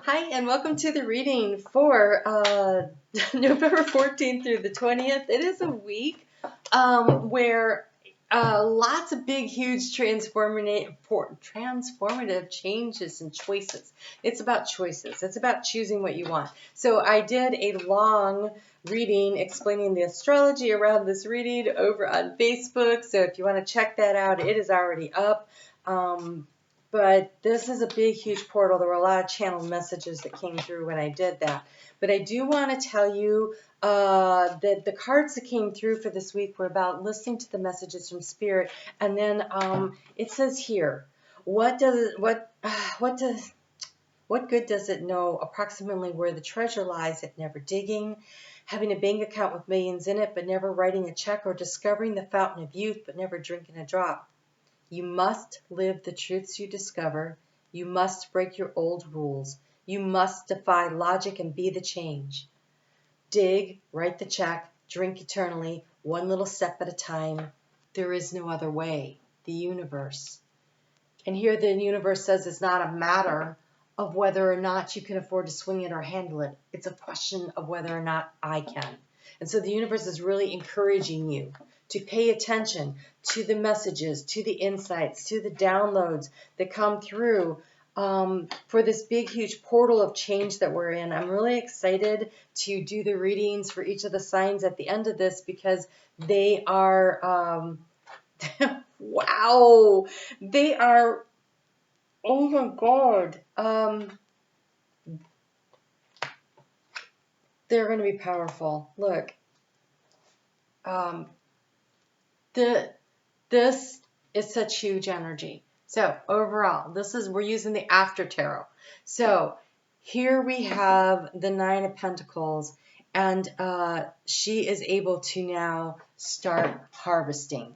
Hi, and welcome to the reading for November 14th through the 20th. It is a week where lots of big, huge transformative changes and choices. It's about choices. It's about choosing what you want. So I did a long reading explaining the astrology around this reading over on Facebook. So if you want to check that out, it is already up. But this is a big, huge portal. There were a lot of channeled messages that came through when I did that. But I do want to tell you that the cards that came through for this week were about listening to the messages from Spirit. And then it says here, what good does it know approximately where the treasure lies if never digging, having a bank account with millions in it but never writing a check, or discovering the fountain of youth but never drinking a drop? You must live the truths you discover. You must break your old rules. You must defy logic and be the change. Dig, write the check, drink eternally, one little step at a time. There is no other way. The universe. And here the universe says it's not a matter of whether or not you can afford to swing it or handle it. It's a question of whether or not I can. And so the universe is really encouraging you to pay attention to the messages, to the insights, to the downloads that come through for this big, huge portal of change that we're in. I'm really excited to do the readings for each of the signs at the end of this because they are, wow, they are, oh my God, they're going to be powerful. Look. This is such huge energy. So overall, we're using the after tarot. So here we have the Nine of Pentacles, and she is able to now start harvesting.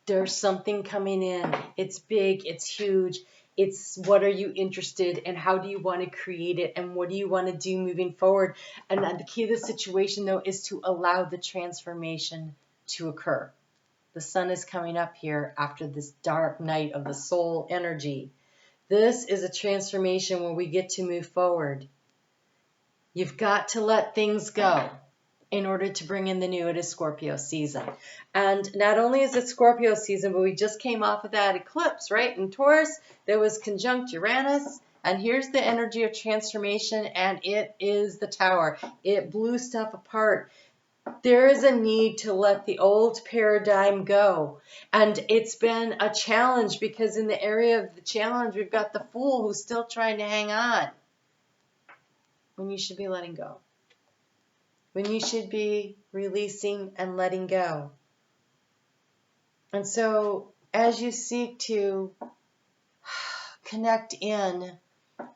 There's something coming in. It's big, it's huge. It's what are you interested in? How do you want to create it? And what do you want to do moving forward? And the key to the situation, though, is to allow the transformation to occur. The sun is coming up here after this dark night of the soul energy. This is a transformation where we get to move forward. You've got to let things go in order to bring in the new. It is Scorpio season. And not only is it Scorpio season, but we just came off of that eclipse, right? In Taurus, there was conjunct Uranus. And here's the energy of transformation, and it is the Tower. It blew stuff apart. There is a need to let the old paradigm go. And it's been a challenge because in the area of the challenge, we've got the Fool who's still trying to hang on when you should be letting go. When you should be releasing and letting go. And so as you seek to connect in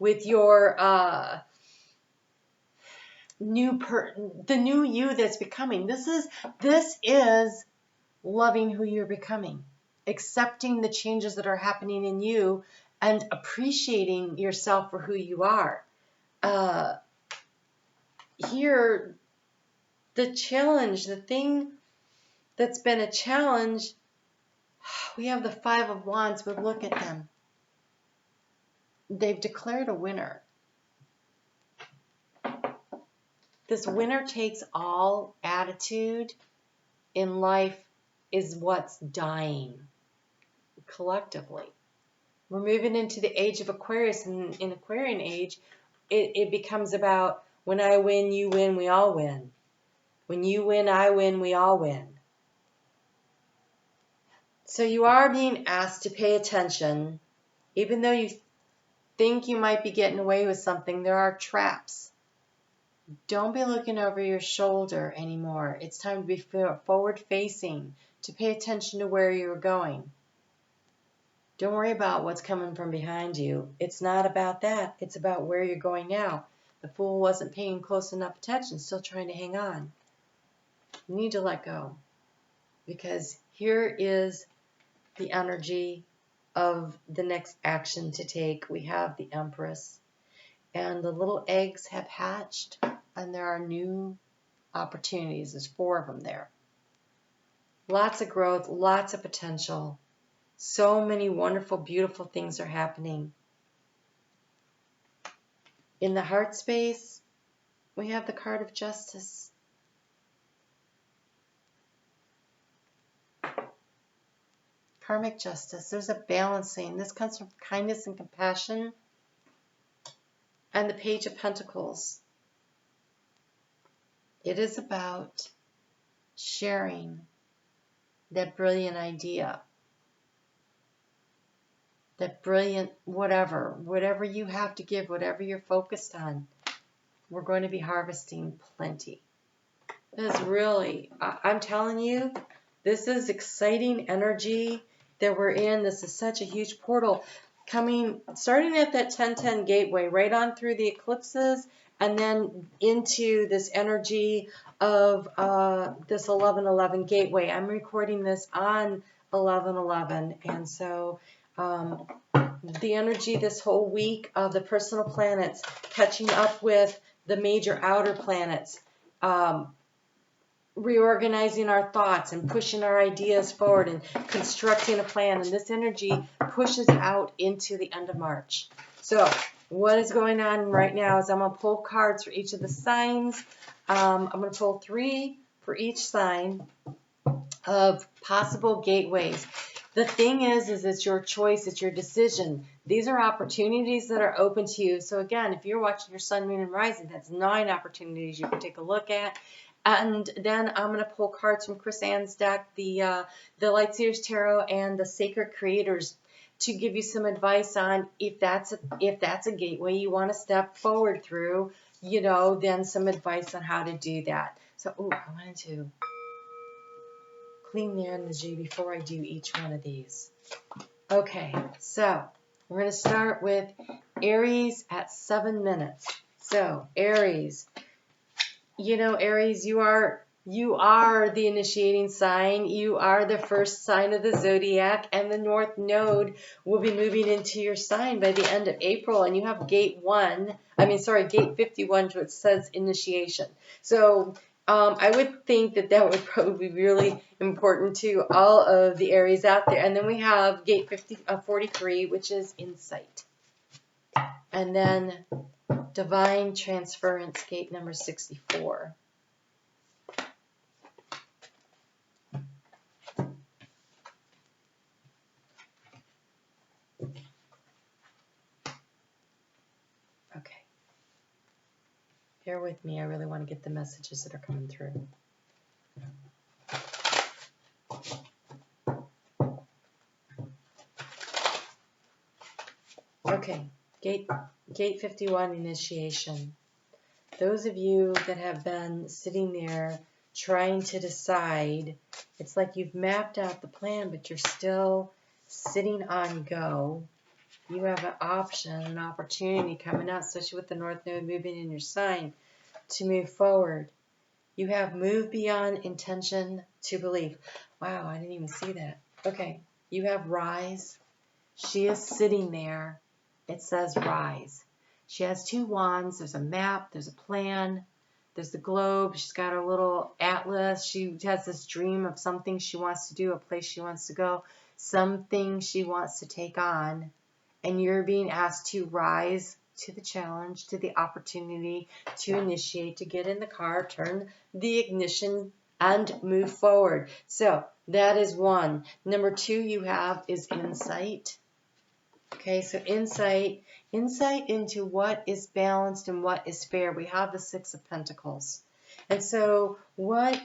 with your the new you that's becoming, this is loving who you're becoming, accepting the changes that are happening in you, and appreciating yourself for who you are. Here, the challenge, the thing that's been a challenge, we have the Five of Wands, but look at them. They've declared a winner. This winner takes all attitude in life is what's dying collectively. We're moving into the age of Aquarius, and in Aquarian age, it becomes about when I win, you win, we all win. When you win, I win, we all win. So you are being asked to pay attention. Even though you think you might be getting away with something, there are traps. Don't be looking over your shoulder anymore. It's time to be forward-facing, to pay attention to where you're going. Don't worry about what's coming from behind you. It's not about that. It's about where you're going now. The Fool wasn't paying close enough attention, still trying to hang on. You need to let go, because here is the energy of the next action to take. We have the Empress, and the little eggs have hatched, and there are new opportunities. There's 4 of them there. Lots of growth, lots of potential. So many wonderful, beautiful things are happening. In the heart space, we have the card of justice. Karmic justice. There's a balancing. This comes from kindness and compassion. And the Page of Pentacles. It is about sharing that brilliant idea. That brilliant whatever you have to give, whatever you're focused on. We're going to be harvesting plenty. It's really, I'm telling you, this is exciting energy that we're in. This is such a huge portal starting at that 10-10 gateway, right on through the eclipses, and then into this energy of this 11-11 gateway. I'm recording this on 11-11, and so the energy this whole week of the personal planets catching up with the major outer planets, reorganizing our thoughts and pushing our ideas forward and constructing a plan. And this energy pushes out into the end of March. So what is going on right now is I'm going to pull cards for each of the signs. I'm going to pull 3 for each sign of possible gateways. The thing is it's your choice, it's your decision. These are opportunities that are open to you. So again, if you're watching your sun, moon, and rising, that's 9 opportunities you can take a look at. And then I'm going to pull cards from Chris Ann's deck, the Light Seers Tarot and the Sacred Creators, to give you some advice on if that's a gateway you want to step forward through, then some advice on how to do that. So, I wanted to clean the energy before I do each one of these. Okay, so we're going to start with Aries at 7 minutes. So, Aries. Aries, you are the initiating sign. You are the first sign of the zodiac, and the North Node will be moving into your sign by the end of April, and you have gate 51, which says initiation. So I would think that would probably be really important to all of the Aries out there. And then we have gate 43, which is insight. And then Divine Transference, gate number 64. Okay. Bear with me. I really want to get the messages that are coming through. Okay. Gate 51, initiation. Those of you that have been sitting there trying to decide, it's like you've mapped out the plan, but you're still sitting on go. You have an option, an opportunity coming out, especially with the North Node moving in your sign, to move forward. You have moved beyond intention to belief. Wow, I didn't even see that. Okay, you have rise. She is sitting there. It says rise. She has 2 wands. There's a map. There's a plan. There's the globe. She's got a little atlas. She has this dream of something she wants to do, a place she wants to go, something she wants to take on. And you're being asked to rise to the challenge, to the opportunity, to initiate, to get in the car, turn the ignition, and move forward. So that is 1. Number 2 you have is insight. Okay, so insight into what is balanced and what is fair. We have the 6 of Pentacles. And so what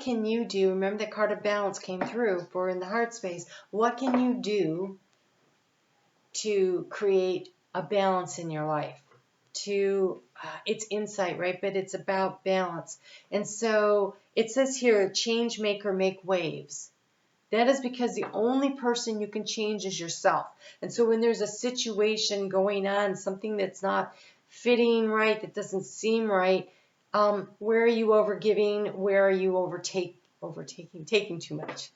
can you do? Remember that card of balance came through for in the heart space. What can you do to create a balance in your life? It's insight, right? But it's about balance. And so it says here, change maker, make waves. That is because the only person you can change is yourself. And so when there's a situation going on, something that's not fitting right, that doesn't seem right, where are you overgiving? Where are you taking too much?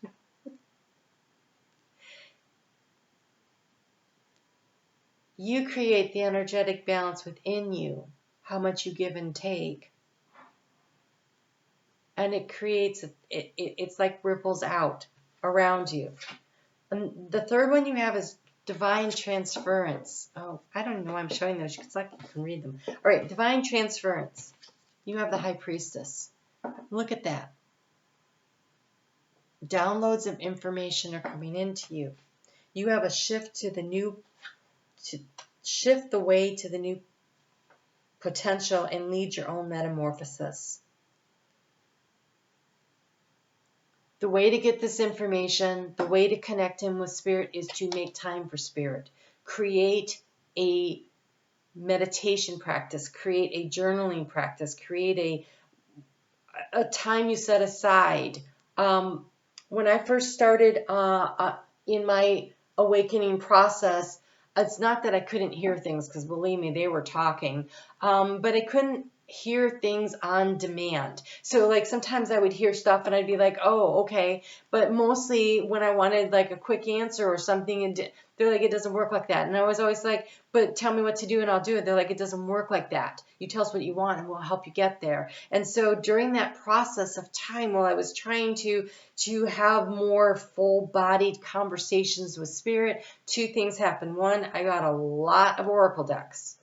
You create the energetic balance within you, how much you give and take. And it creates, it's like ripples out around you. And the third one you have is Divine transference. Oh, I don't know why I'm showing those because I can read them. All right, divine transference. You have the High Priestess. Look at that. Downloads of information are coming into you. You have a shift to the new, to shift the way to the new potential and lead your own metamorphosis. The way to get this information, the way to connect in with Spirit is to make time for Spirit. Create a meditation practice, create a journaling practice, create a time you set aside. When I first started in my awakening process, it's not that I couldn't hear things, because believe me, they were talking, but I couldn't hear things on demand. So like sometimes I would hear stuff and I'd be like, oh, okay. But mostly when I wanted like a quick answer or something, they're like, it doesn't work like that. And I was always like, but tell me what to do and I'll do it. They're like, it doesn't work like that. You tell us what you want and we'll help you get there. And so during that process of time, while I was trying to have more full-bodied conversations with Spirit, two things happened. One, I got a lot of oracle decks.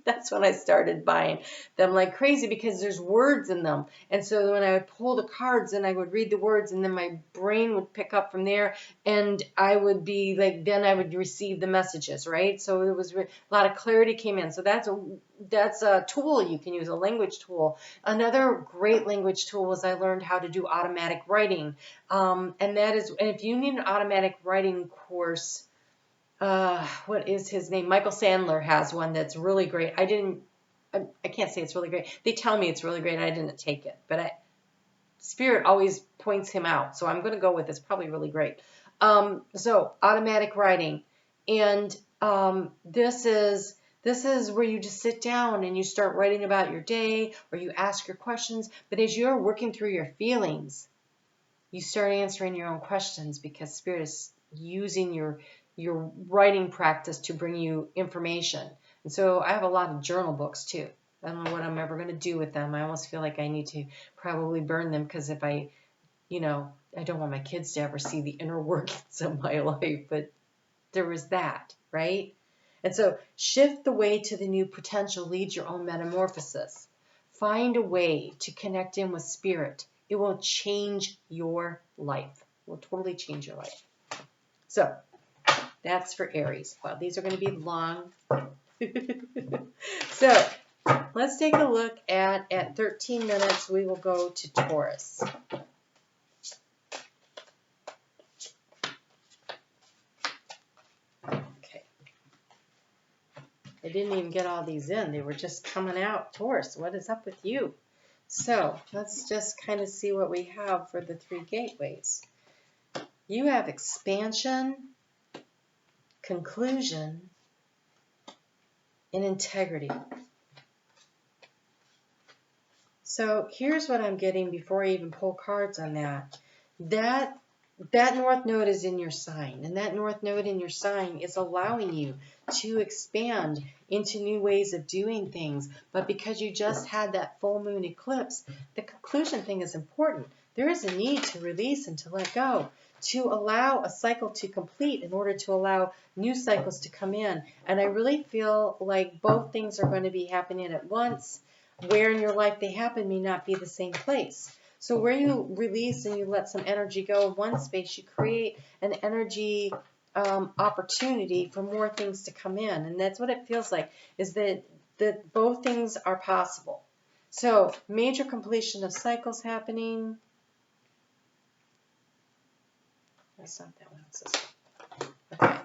That's when I started buying them like crazy because there's words in them. And so when I would pull the cards and I would read the words and then my brain would pick up from there and I would be like, then I would receive the messages, right? So it was a lot of clarity came in. So that's a tool you can use, a language tool. Another great language tool was I learned how to do automatic writing. And if you need an automatic writing course, what is his name? Michael Sandler has one that's really great. I can't say it's really great. They tell me it's really great. I didn't take it, but Spirit always points him out. So I'm going to go with it's probably really great. So automatic writing. And this is where you just sit down and you start writing about your day or you ask your questions. But as you're working through your feelings, you start answering your own questions because Spirit is using your writing practice to bring you information. And so I have a lot of journal books too. I don't know what I'm ever going to do with them. I almost feel like I need to probably burn them because if I don't want my kids to ever see the inner workings of my life, but there was that, right? And so shift the way to the new potential, lead your own metamorphosis. Find a way to connect in with Spirit. It will change your life. It will totally change your life. So that's for Aries. Well, these are going to be long. So let's take a look at 13 minutes. We will go to Taurus. Okay. I didn't even get all these in. They were just coming out. Taurus, what is up with you? So let's just kind of see what we have for the 3 gateways. You have expansion, conclusion, and integrity. So here's what I'm getting before I even pull cards on that. That North Node is in your sign, and that North Node in your sign is allowing you to expand into new ways of doing things. But because you just had that full moon eclipse, the conclusion thing is important. There is a need to release and to let go, to allow a cycle to complete in order to allow new cycles to come in. And I really feel like both things are going to be happening at once. Where in your life they happen may not be the same place. So where you release and you let some energy go in one space, you create an energy opportunity for more things to come in. And that's what it feels like, is that both things are possible. So major completion of cycles happening. That's not that one. It's this one. Okay.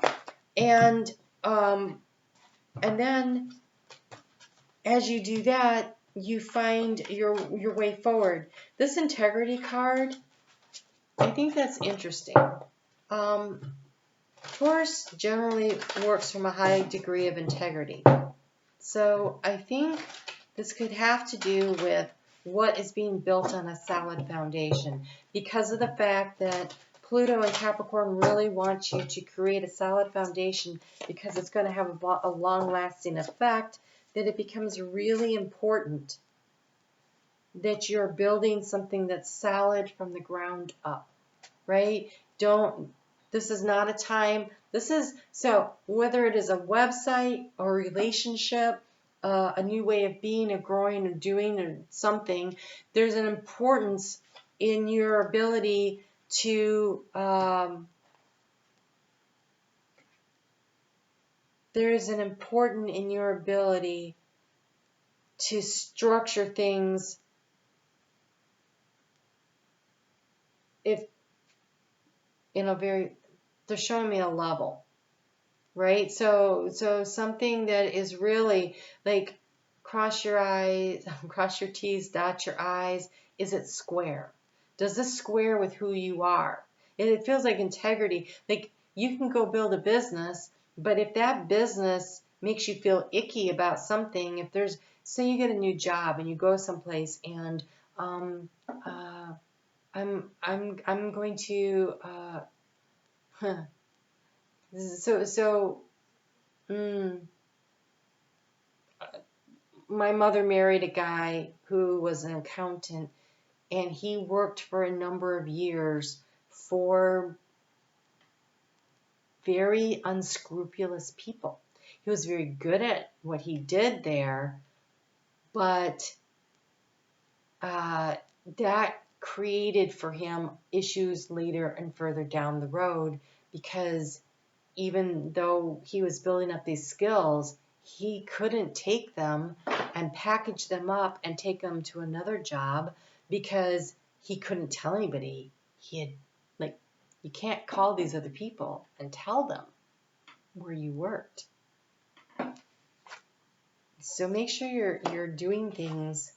And then as you do that, you find your way forward. This integrity card, I think that's interesting. Taurus generally works from a high degree of integrity. So I think this could have to do with what is being built on a solid foundation, because of the fact that Pluto and Capricorn really want you to create a solid foundation, because it's going to have a long-lasting effect, that it becomes really important that you're building something that's solid from the ground up, right? This is not a time This is, so whether it is a website or a relationship, a new way of being or growing or doing or something, there's an importance in your ability to, structure things if in a very, they're showing me a level, right? So something that is really like cross your eyes, cross your T's, dot your I's. Is it square? Does this square with who you are? And it feels like integrity. Like you can go build a business, but if that business makes you feel icky about something, if there's, say you get a new job and you go someplace and I'm going to so my mother married a guy who was an accountant, and he worked for a number of years for very unscrupulous people. He was very good at what he did there, but that created for him issues later and further down the road, because even though he was building up these skills, he couldn't take them and package them up and take them to another job because he couldn't tell anybody. He had, like, you can't call these other people and tell them where you worked. So make sure you're doing things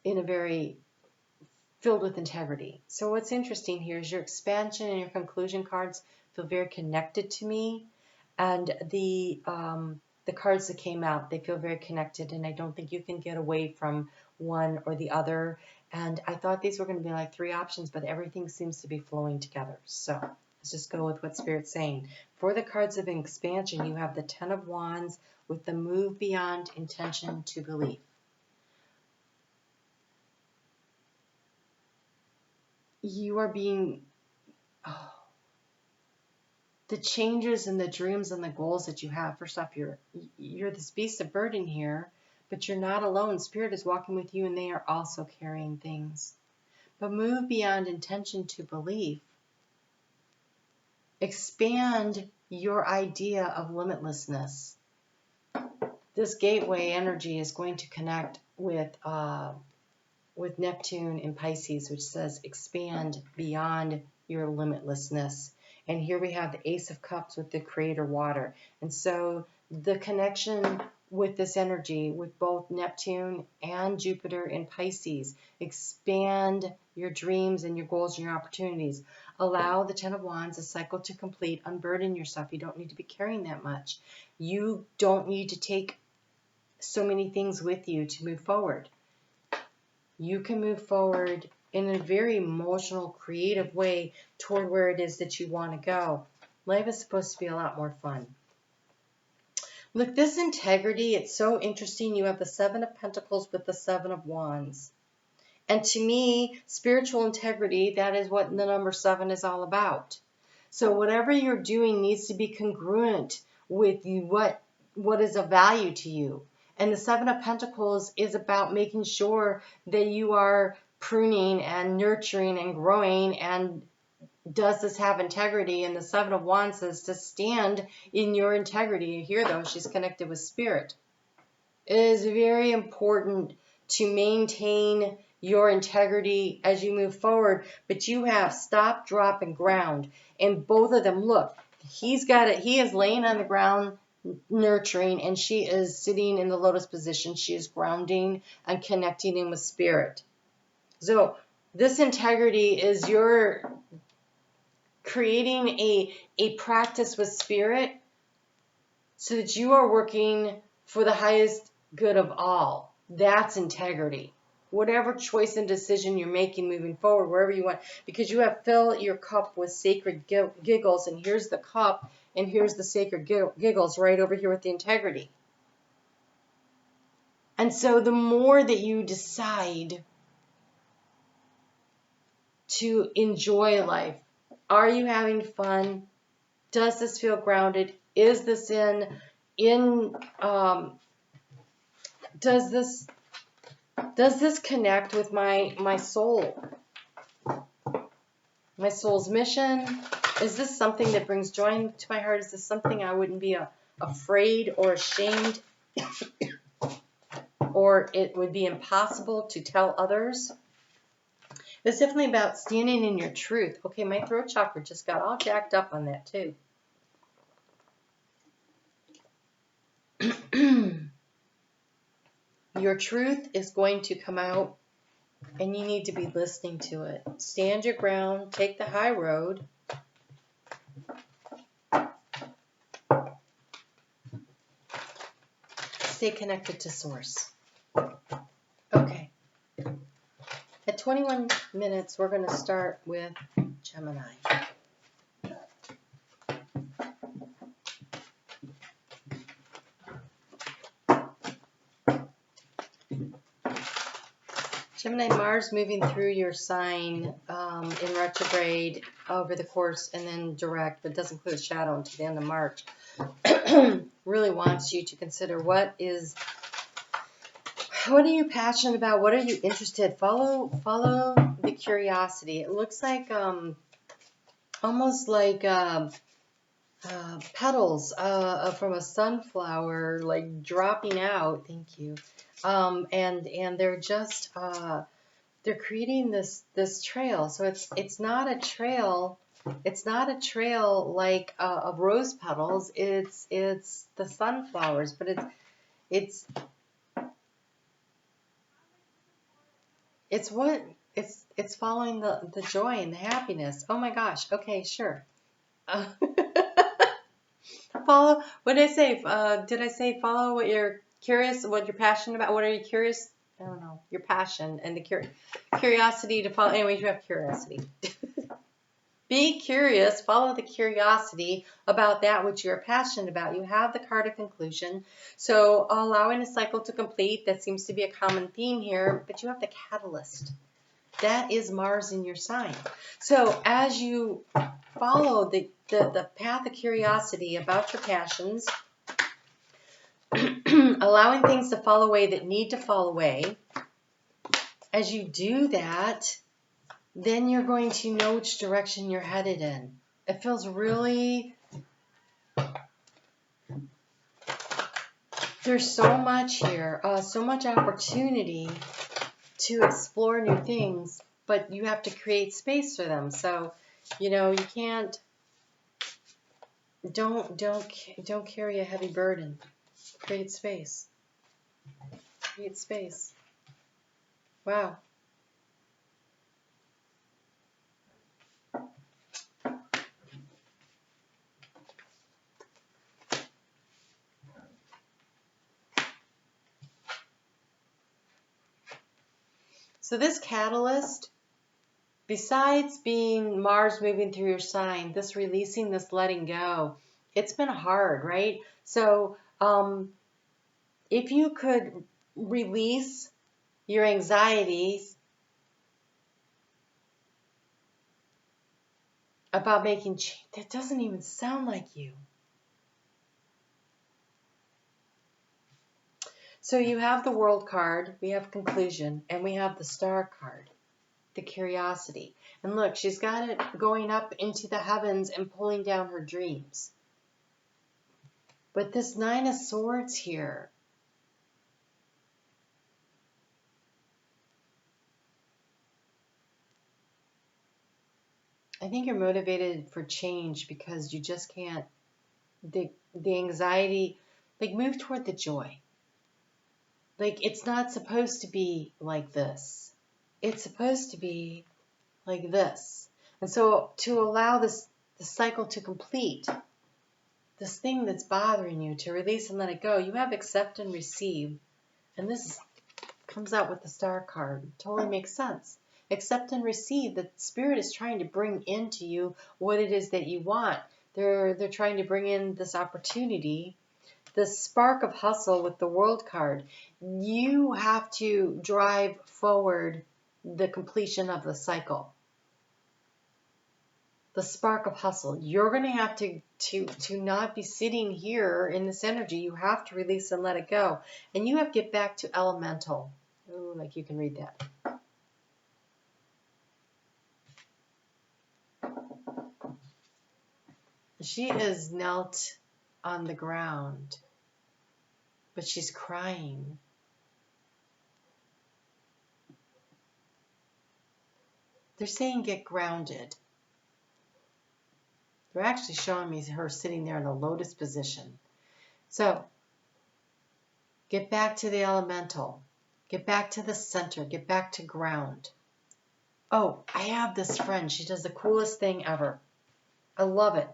in a very filled with integrity. So what's interesting here is your expansion and your conclusion cards feel very connected to me, and the cards that came out, they feel very connected, and I don't think you can get away from one or the other. And I thought these were going to be like 3 options, but everything seems to be flowing together. So let's just go with what Spirit's saying. For the cards of expansion, you have the 10 of Wands with the move beyond intention to belief. You are being, the changes and the dreams and the goals that you have. First off, you're this beast of burden here, but you're not alone. Spirit is walking with you, and they are also carrying things. But move beyond intention to belief. Expand your idea of limitlessness. This gateway energy is going to connect with Neptune in Pisces, which says expand beyond your limitlessness. And here we have the Ace of Cups with the Creator Water. And so the connection with this energy, with both Neptune and Jupiter in Pisces, expand your dreams and your goals and your opportunities. Allow the 10 of Wands, a cycle to complete. Unburden yourself. You don't need to be carrying that much. You don't need to take so many things with you to move forward. You can move forward in a very emotional, creative way toward where it is that you want to go. Life is supposed to be a lot more fun. Look, this integrity, it's so interesting. You have the 7 of Pentacles with the 7 of Wands. And to me, spiritual integrity, that is what the number 7 is all about. So whatever you're doing needs to be congruent with what is of value to you. And the 7 of Pentacles is about making sure that you are pruning and nurturing and growing. And does this have integrity? And the 7 of Wands says to stand in your integrity. Here, though, she's connected with Spirit. It is very important to maintain your integrity as you move forward. But you have stop, drop, and ground. And both of them, look, he's got it. He is laying on the ground, nurturing, and she is sitting in the lotus position. She is grounding and connecting in with Spirit. So this integrity is your creating a practice with Spirit so that you are working for the highest good of all. That's integrity. Whatever choice and decision you're making moving forward, wherever you want, because you have fill your cup with sacred giggles, and here's the cup, and here's the sacred giggles right over here with the integrity. And so the more that you decide to enjoy life, Are you having fun? Does this feel grounded? Is this does this connect with my soul? My soul's mission? Is this something that brings joy to my heart? Is this something I wouldn't be afraid or ashamed or it would be impossible to tell others? It's definitely about standing in your truth. Okay, my throat chakra just got all jacked up on that too. Your truth is going to come out and you need to be listening to it. Stand your ground, take the high road. Stay connected to source. Okay. At 21 minutes, we're going to start with Gemini. Gemini, Mars moving through your sign in retrograde over the course and then direct, but doesn't clear the shadow until the end of March. Really wants you to consider what are you passionate about? What are you interested? Follow the curiosity. It looks like almost like petals from a sunflower, like dropping out. Thank you. And they're just they're creating this trail. So it's not a trail. It's not a trail like of rose petals. It's the sunflowers, but it's following the joy and the happiness. Oh my gosh. Okay, sure. Follow. What did I say? Did I say follow what you're curious, what you're passionate about? What are you curious? I don't know. Your passion and the curiosity to follow. Anyway, you have curiosity. Be curious. Follow the curiosity about that which you're passionate about. You have the card of conclusion. So allowing a cycle to complete. That seems to be a common theme here. But you have the catalyst. That is Mars in your sign. So as you follow the path of curiosity about your passions, allowing things to fall away that need to fall away, as you do that, then you're going to know which direction you're headed in. It feels really, there's so much here, so much opportunity to explore new things, but you have to create space for them. So, you can't, don't carry a heavy burden. Create space. Create space. Wow. So this catalyst, besides being Mars moving through your sign, this releasing, this letting go, it's been hard, right? So if you could release your anxieties about making change, that doesn't even sound like you. So you have the World card, we have conclusion, and we have the Star card, the curiosity. And look, she's got it going up into the heavens and pulling down her dreams. But this Nine of Swords here, I think you're motivated for change because you just can't, the anxiety, like move toward the joy. Like it's not supposed to be like this. It's supposed to be like this. And so to allow the cycle to complete, this thing that's bothering you, to release and let it go, you have accept and receive. And this comes out with the Star card. Totally makes sense. Accept and receive that Spirit is trying to bring into you what it is that you want. They're trying to bring in this opportunity, this spark of hustle with the World card. You have to drive forward the completion of the cycle. the spark of hustle. You're going to have to not be sitting here in this energy. You have to release and let it go. And you have to get back to elemental. Ooh, like you can read that. She is knelt on the ground, but she's crying. They're saying get grounded. They're actually showing me her sitting there in a lotus position. So, get back to the elemental. Get back to the center. Get back to ground. Oh, I have this friend. She does the coolest thing ever. I love it.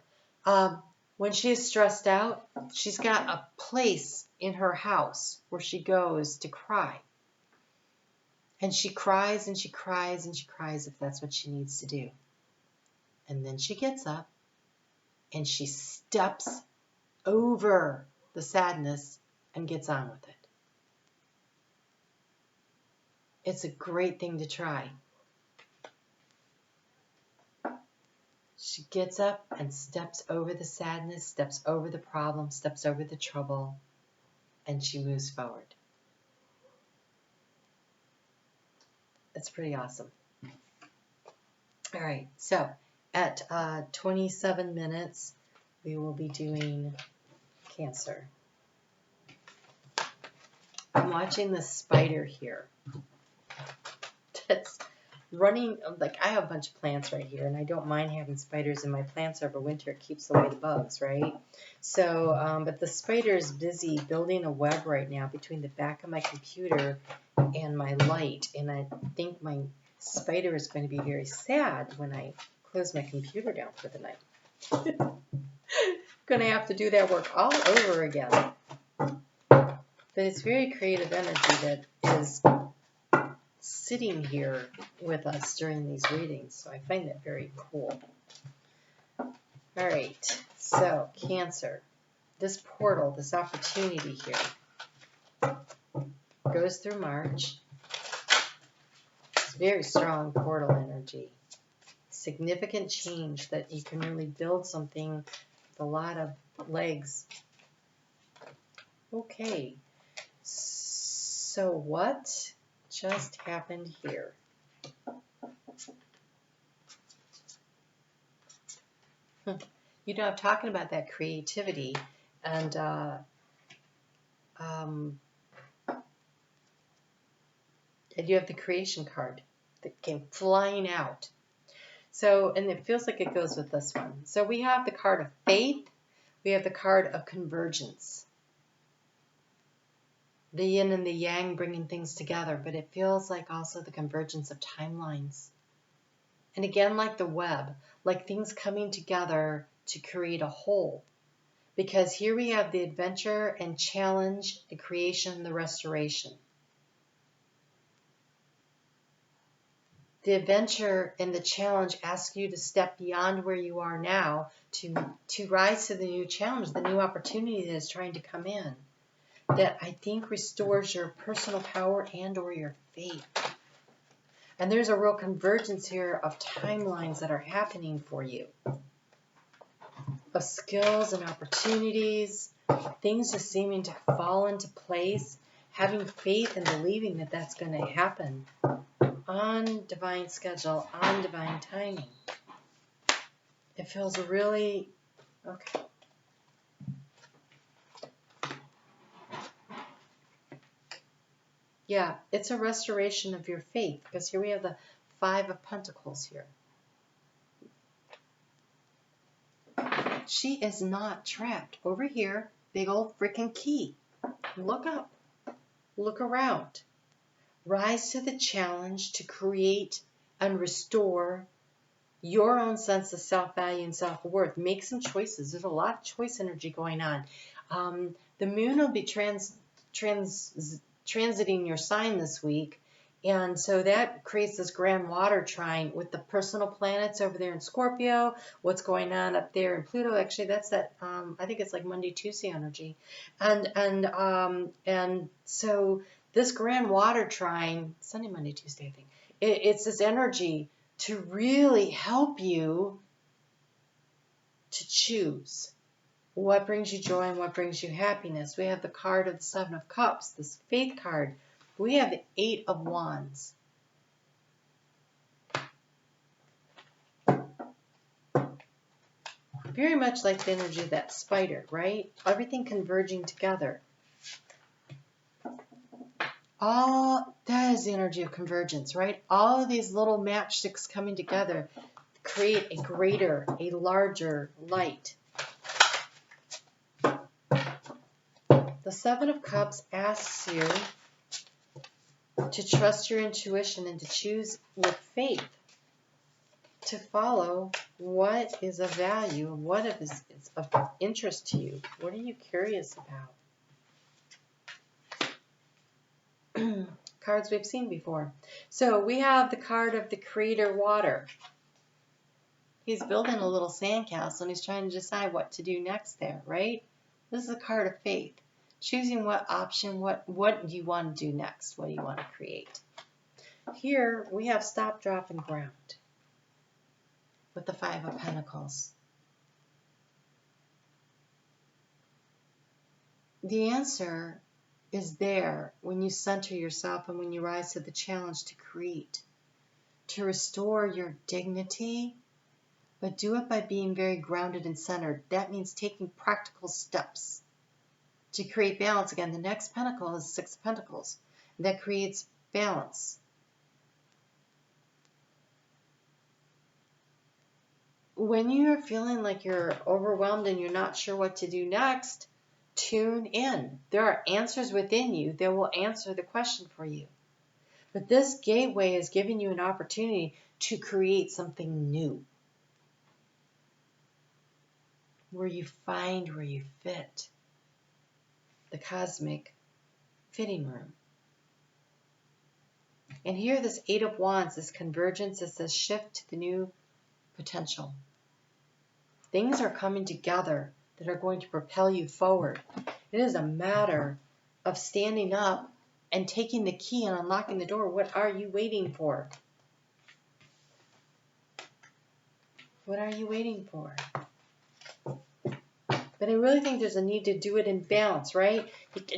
When she's stressed out, she's got a place in her house where she goes to cry. And she cries and she cries and she cries if that's what she needs to do. And then she gets up and she steps over the sadness and gets on with it. It's a great thing to try. She gets up and steps over the sadness, steps over the problem, steps over the trouble, and she moves forward. It's pretty awesome. All right, so at 27 minutes, we will be doing Cancer. I'm watching the spider here. That's running, like I have a bunch of plants right here, and I don't mind having spiders in my plants over winter. It keeps away the bugs, right? So, but the spider is busy building a web right now between the back of my computer and my light, and I think my spider is going to be very sad when I close my computer down for the night. Going to have to do that work all over again. But it's very creative energy that is sitting here with us during these readings, so I find that very cool. All right, so Cancer, this portal, this opportunity here goes through March. It's very strong portal energy. Significant change that you can really build something with a lot of legs. Okay, so what just happened here? You know, I'm talking about that creativity, and you have the creation card that came flying out. So, and it feels like it goes with this one. So we have the card of faith. We have the card of convergence. The yin and the yang bringing things together, but it feels like also the convergence of timelines. And again, like the web, like things coming together to create a whole. Because here we have the adventure and challenge, the creation, the restoration. The adventure and the challenge ask you to step beyond where you are now to rise to the new challenge, the new opportunity that is trying to come in. That I think restores your personal power and or your faith. And there's a real convergence here of timelines that are happening for you. Of skills and opportunities, things just seeming to fall into place, having faith and believing that that's going to happen on divine schedule, on divine timing. It feels really, okay. Yeah, it's a restoration of your faith, because here we have the Five of Pentacles here. She is not trapped. Over here, big old freaking key. Look up. Look around. Rise to the challenge to create and restore your own sense of self-value and self-worth. Make some choices. There's a lot of choice energy going on. The moon will be transiting your sign this week, and so that creates this grand water trine with the personal planets over there in Scorpio, what's going on up there in Pluto. Actually, that's that I think it's like Monday, Tuesday energy, and so this grand water trine, Sunday, Monday, Tuesday, I think, it's this energy to really help you to choose what brings you joy and what brings you happiness. We have the card of the Seven of Cups, this faith card. We have the Eight of Wands. Very much like the energy of that spider, right? Everything converging together. All that is the energy of convergence, right? All of these little matchsticks coming together create a greater, a larger light. The Seven of Cups asks you to trust your intuition and to choose with faith to follow what is of value, what is of interest to you. What are you curious about? Cards we've seen before. So we have the card of the Creator Water. He's building a little sandcastle and he's trying to decide what to do next there, right? This is a card of faith. Choosing what option, what do you want to do next? What do you want to create? Here we have Stop, Drop, and Ground with the Five of Pentacles. The answer is there when you center yourself and when you rise to the challenge to create, to restore your dignity, but do it by being very grounded and centered. That means taking practical steps to create balance. Again, the next pentacle is Six of Pentacles. That creates balance. When you're feeling like you're overwhelmed and you're not sure what to do next, tune in. There are answers within you that will answer the question for you. But this gateway is giving you an opportunity to create something new, where you find where you fit. The cosmic fitting room. And here this Eight of Wands, this convergence, it says shift to the new potential. Things are coming together that are going to propel you forward. It is a matter of standing up and taking the key and unlocking the door. What are you waiting for? What are you waiting for? But I really think there's a need to do it in balance, right?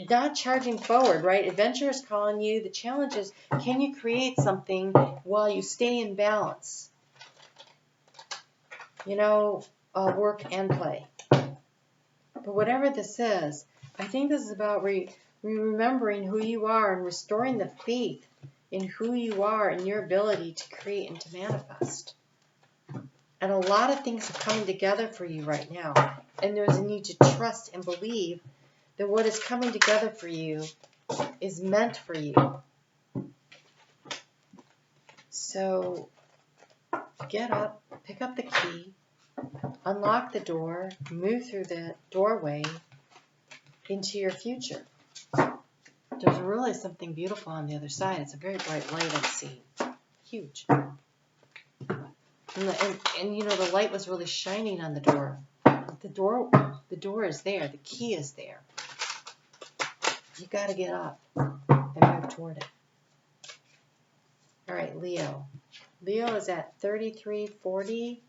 Not charging forward, right? Adventure is calling you. The challenge is, can you create something while you stay in balance? You know, work and play. But whatever this is, I think this is about remembering who you are and restoring the faith in who you are and your ability to create and to manifest. And a lot of things are coming together for you right now. And there's a need to trust and believe that what is coming together for you is meant for you. So get up, pick up the key, unlock the door, move through the doorway into your future. There's really something beautiful on the other side. It's a very bright light I'm seeing. Huge. And you know, the light was really shining on the door. The door is there. The key is there. You got to get up and move toward it. All right, Leo. Leo is at 3340.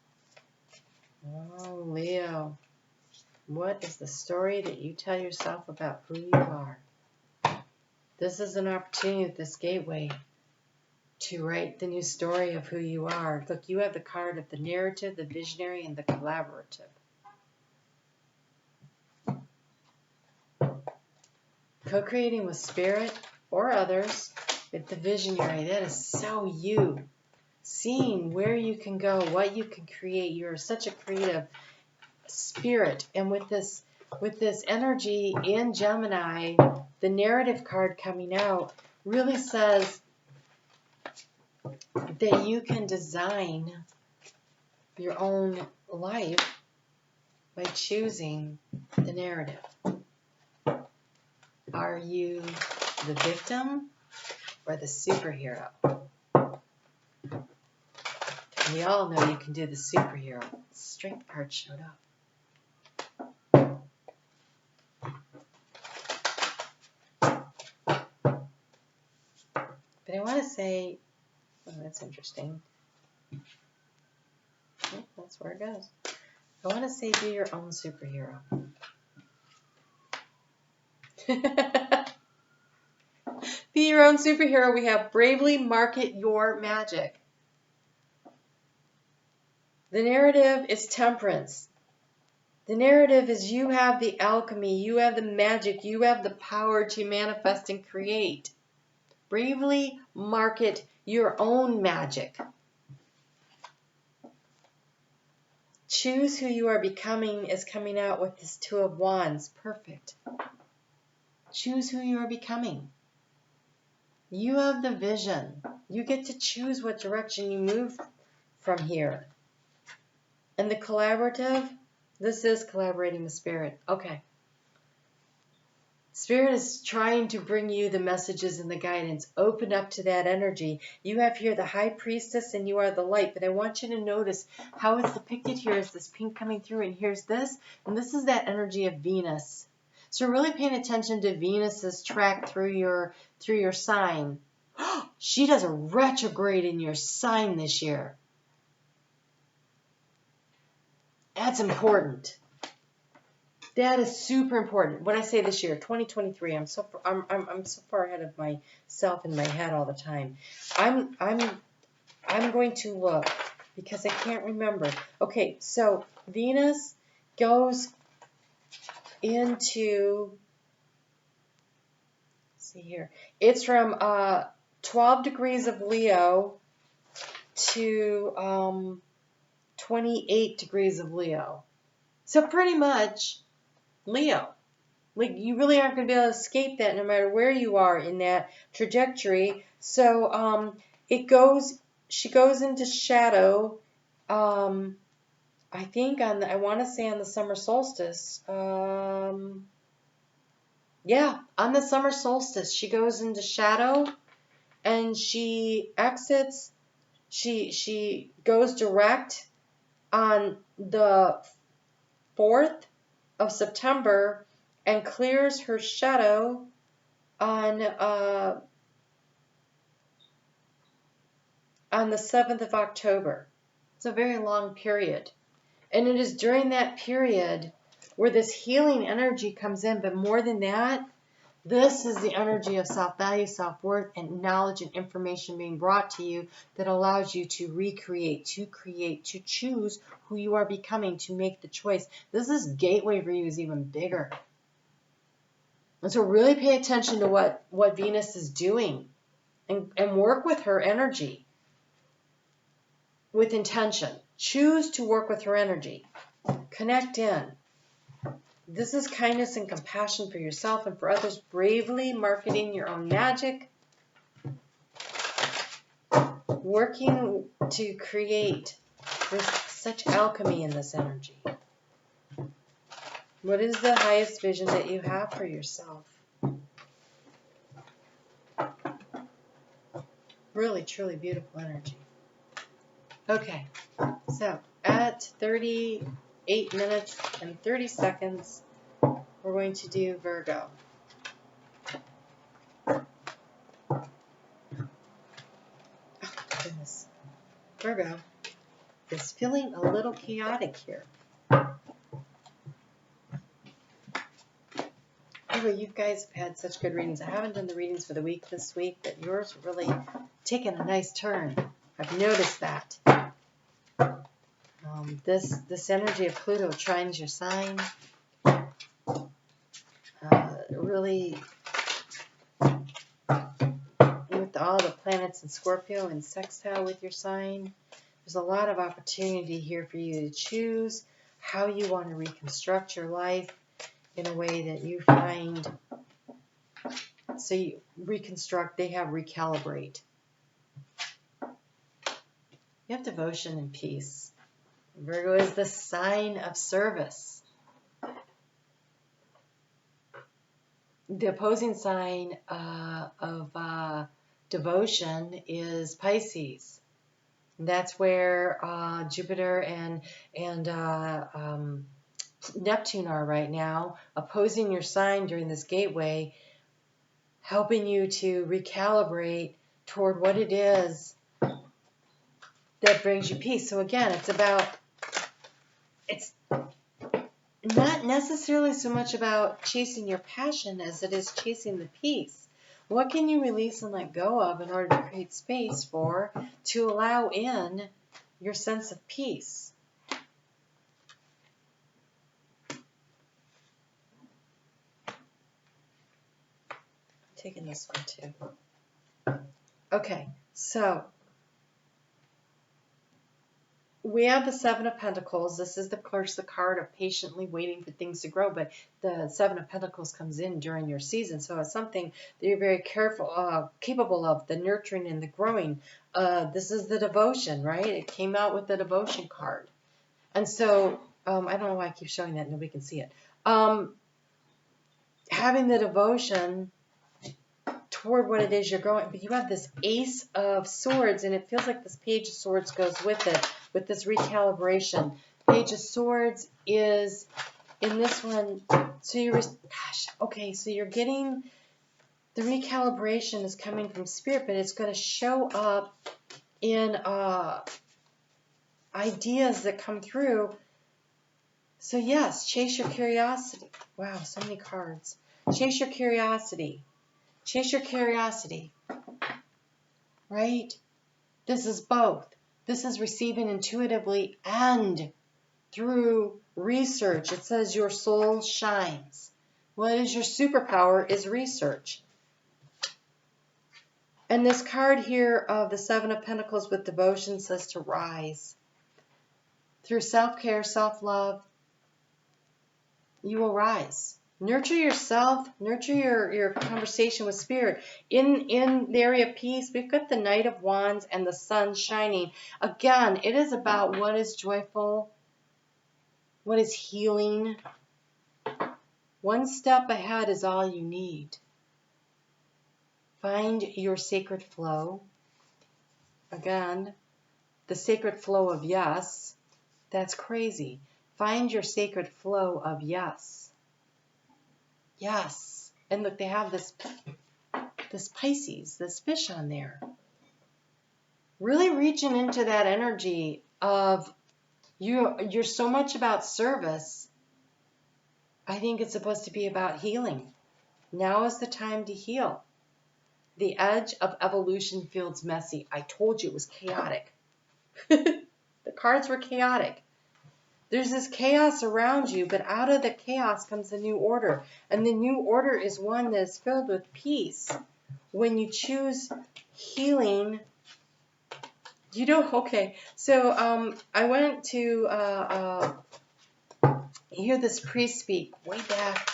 Oh, Leo. What is the story that you tell yourself about who you are? This is an opportunity at this gateway to write the new story of who you are. Look, you have the card of the narrative, the visionary, and the collaborative. Co-creating with spirit or others with the visionary. That is so you. Seeing where you can go, what you can create. You're such a creative spirit. And with this energy in Gemini, the narrative card coming out really says that you can design your own life by choosing the narrative. Are you the victim or the superhero? We all know you can do the superhero. Strength card showed up. But I want to say, oh, that's interesting. Oh, that's where it goes. I want to say be your own superhero. Be your own superhero. We have bravely market your magic. The narrative is temperance. The narrative is you have the alchemy, you have the magic, you have the power to manifest and create. Bravely market your own magic. Choose who you are becoming is coming out with this Two of Wands. Perfect. Choose who you are becoming. You have the vision. You get to choose what direction you move from here. And the collaborative, this is collaborating with Spirit. Okay. Spirit is trying to bring you the messages and the guidance. Open up to that energy. You have here the High Priestess and you are the light. But I want you to notice how it's depicted here as this pink coming through. And here's this. And this is that energy of Venus. So really paying attention to Venus's track through your sign. She does a retrograde in your sign this year. That's important. That is super important. When I say this year, 2023, I'm so far ahead of myself in my head all the time. I'm going to look because I can't remember. Okay, so Venus goes into, let's see here. It's from 12 degrees of Leo to 28 degrees of Leo. So pretty much Leo. Like, you really aren't going to be able to escape that no matter where you are in that trajectory. So she goes into shadow, I think I want to say on the summer solstice. Yeah, on the summer solstice, she goes into shadow and she exits. She goes direct on the 4th of September and clears her shadow on the 7th of October. It's a very long period. And it is during that period where this healing energy comes in. But more than that, this is the energy of self-value, self-worth, and knowledge and information being brought to you that allows you to recreate, to create, to choose who you are becoming, to make the choice. This is gateway for you is even bigger. And so really pay attention to what Venus is doing and work with her energy with intention. Choose to work with her energy. Connect in. This is kindness and compassion for yourself and for others. Bravely marketing your own magic. Working to create. There's such alchemy in this energy. What is the highest vision that you have for yourself? Really, truly beautiful energy. Okay, so at 38 minutes and 30 seconds, we're going to do Virgo. Oh, goodness. Virgo is feeling a little chaotic here. Anyway, you guys have had such good readings. I haven't done the readings for the week this week, but yours are really taking a nice turn. I've noticed that. This energy of Pluto trines your sign. Really, with all the planets in Scorpio and sextile with your sign, there's a lot of opportunity here for you to choose how you want to reconstruct your life in a way that you find. So you reconstruct, they have recalibrate. You have devotion and peace. Virgo is the sign of service. The opposing sign of devotion is Pisces. That's where Jupiter and Neptune are right now, opposing your sign during this gateway, helping you to recalibrate toward what it is that brings you peace. So again, it's about it's not necessarily so much about chasing your passion as it is chasing the peace. What can you release and let go of in order to create space to allow in your sense of peace? I'm taking this one too. Okay, so we have the Seven of Pentacles. This is, of course, the card of patiently waiting for things to grow, but the Seven of Pentacles comes in during your season, so it's something that you're very capable of, the nurturing and the growing. This is the devotion, right? It came out with the devotion card. And so, I don't know why I keep showing that. Nobody can see it. Having the devotion toward what it is you're going, but you have this Ace of Swords, and it feels like this Page of Swords goes with it, with this recalibration. Page of Swords is in this one, so you're, gosh, okay, so you're getting, the recalibration is coming from Spirit, but it's going to show up in ideas that come through. So yes, chase your curiosity. Wow, so many cards. Chase your curiosity. Chase your curiosity, right? This is both. This is receiving intuitively and through research. It says your soul shines. What is your superpower is research. And this card here of the Seven of Pentacles with devotion says to rise. Through self-care, self-love, you will rise. Nurture yourself, nurture your conversation with Spirit. In the area of peace, we've got the Knight of Wands and the Sun shining. Again, it is about what is joyful, what is healing. One step ahead is all you need. Find your sacred flow. Again, the sacred flow of yes. That's crazy. Find your sacred flow of yes. Yes. And look, they have this Pisces, this fish on there. Really reaching into that energy of you're so much about service. I think it's supposed to be about healing. Now is the time to heal. The edge of evolution feels messy. I told you it was chaotic. The cards were chaotic. There's this chaos around you, but out of the chaos comes a new order. And the new order is one that is filled with peace. When you choose healing, you don't, okay. So I went to hear this priest speak way back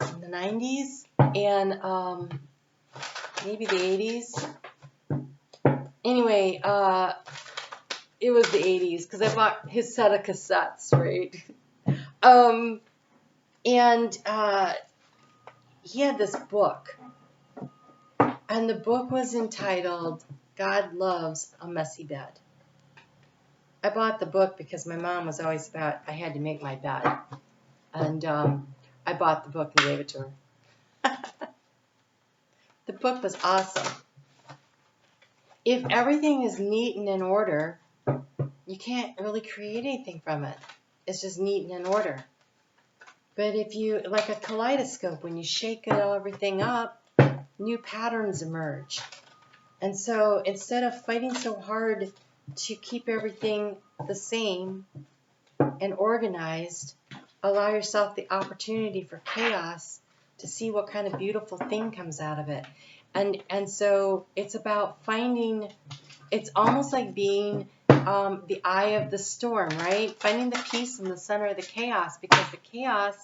in the 90s and maybe the 80s. Anyway, it was the 80s because I bought his set of cassettes, right? And he had this book, and the book was entitled God Loves a Messy Bed. I bought the book because my mom was always about, I had to make my bed. And I bought the book and gave it to her. The book was awesome. If everything is neat and in order, you can't really create anything from it. It's just neat and in order. But if you, like a kaleidoscope, when you shake everything up, new patterns emerge. And so instead of fighting so hard to keep everything the same and organized, allow yourself the opportunity for chaos to see what kind of beautiful thing comes out of it. And so it's about finding, it's almost like being the eye of the storm, right? Finding the peace in the center of the chaos, because the chaos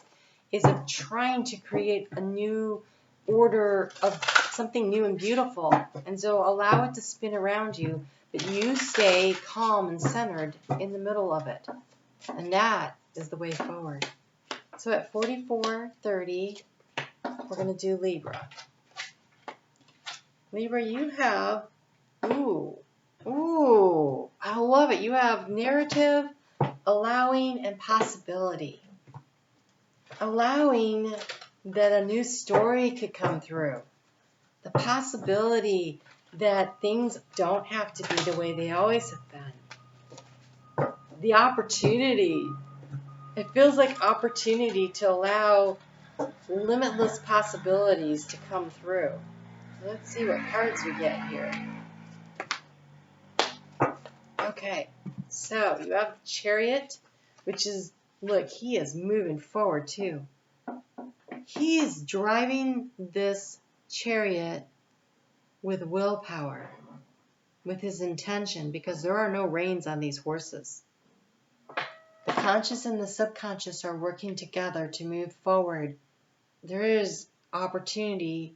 is of trying to create a new order of something new and beautiful. And so allow it to spin around you, but you stay calm and centered in the middle of it. And that is the way forward. So at 44:30, we're going to do Libra. Libra, you have, ooh, I love it. You have narrative, allowing, and possibility. Allowing that a new story could come through. The possibility that things don't have to be the way they always have been. the opportunity. It feels like opportunity to allow limitless possibilities to come through. Let's see what cards we get here. Okay, so you have the Chariot, which is, look, he is moving forward too. He is driving this chariot with willpower, with his intention, because there are no reins on these horses. The conscious and the subconscious are working together to move forward. There is opportunity.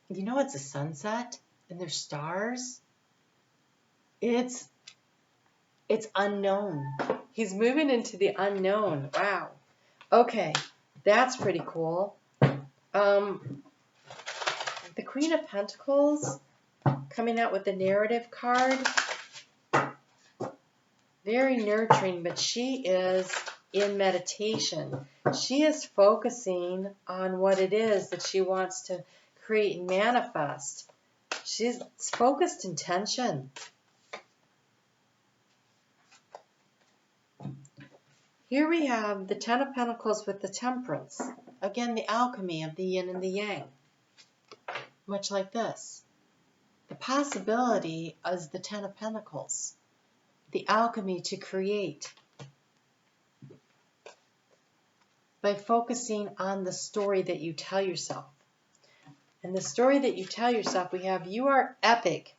You know, it's a sunset and there's stars. It's unknown. He's moving into the unknown. Wow. Okay, that's pretty cool. The Queen of Pentacles coming out with the narrative card. Very nurturing, but she is in meditation. She is focusing on what it is that she wants to create and manifest. She's focused intention. Here we have the Ten of Pentacles with the Temperance. Again, the alchemy of the yin and the yang. Much like this. The possibility is the Ten of Pentacles. The alchemy to create. By focusing on the story that you tell yourself. And the story that you tell yourself, we have, you are epic.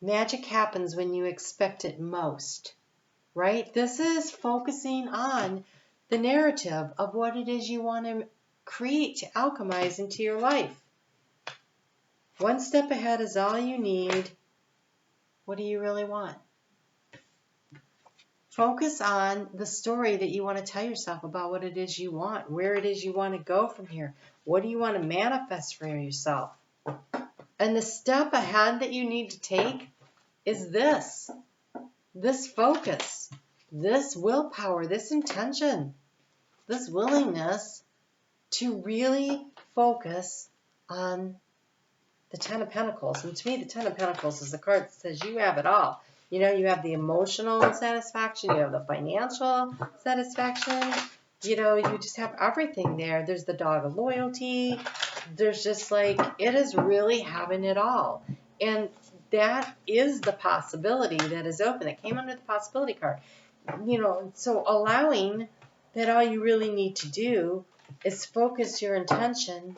Magic happens when you expect it most. Right? This is focusing on the narrative of what it is you want to create, to alchemize into your life. One step ahead is all you need. What do you really want? Focus on the story that you want to tell yourself about what it is you want, where it is you want to go from here. What do you want to manifest for yourself? And the step ahead that you need to take is this focus, this willpower, this intention, this willingness to really focus on the Ten of Pentacles. And to me, the Ten of Pentacles is the card that says you have it all. You know, you have the emotional satisfaction, you have the financial satisfaction, you know, you just have everything there. There's the dog of loyalty. There's just like, it is really having it all. And that is the possibility that is open. It came under the possibility card. You know, so allowing that all you really need to do is focus your intention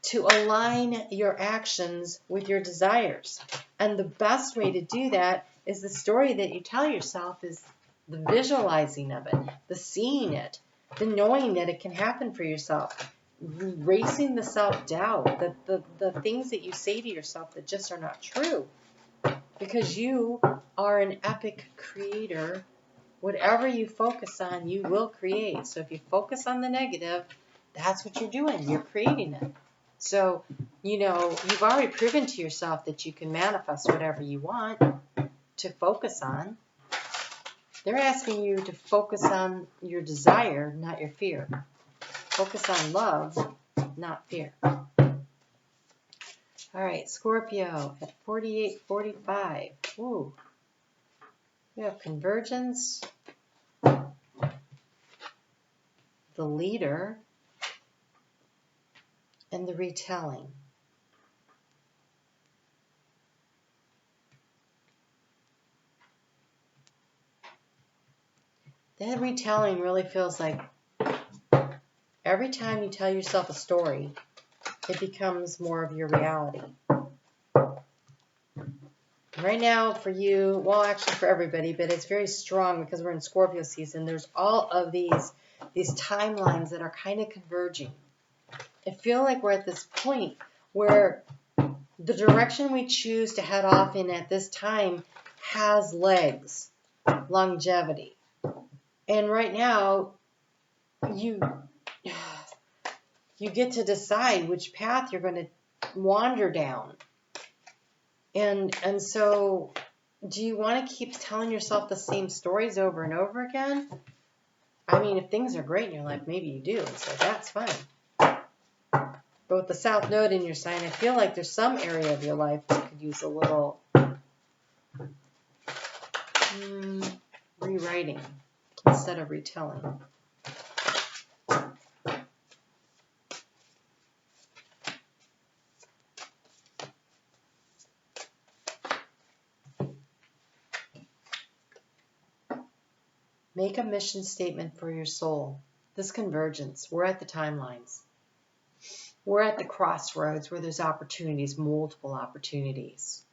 to align your actions with your desires. And the best way to do that is the story that you tell yourself, is the visualizing of it, the seeing it, the knowing that it can happen for yourself, erasing the self-doubt, the things that you say to yourself that just are not true. Because you are an epic creator. Whatever you focus on, you will create. So if you focus on the negative, that's what you're doing. You're creating it. So, you know, you've already proven to yourself that you can manifest whatever you want to focus on. They're asking you to focus on your desire, not your fear. Focus on love, not fear. All right, Scorpio at 48:45. Ooh. We have convergence, the leader, and the retelling. That retelling really feels like every time you tell yourself a story, it becomes more of your reality. Right now for you, well, actually for everybody, but it's very strong because we're in Scorpio season. There's all of these timelines that are kind of converging. I feel like we're at this point where the direction we choose to head off in at this time has legs, longevity. And right now, you get to decide which path you're going to wander down. And so, do you want to keep telling yourself the same stories over and over again? I mean, if things are great in your life, maybe you do, and so that's fine. But with the South Node in your sign, I feel like there's some area of your life that could use a little rewriting instead of retelling. Make a mission statement for your soul. This convergence, we're at the timelines. We're at the crossroads where there's opportunities, multiple opportunities.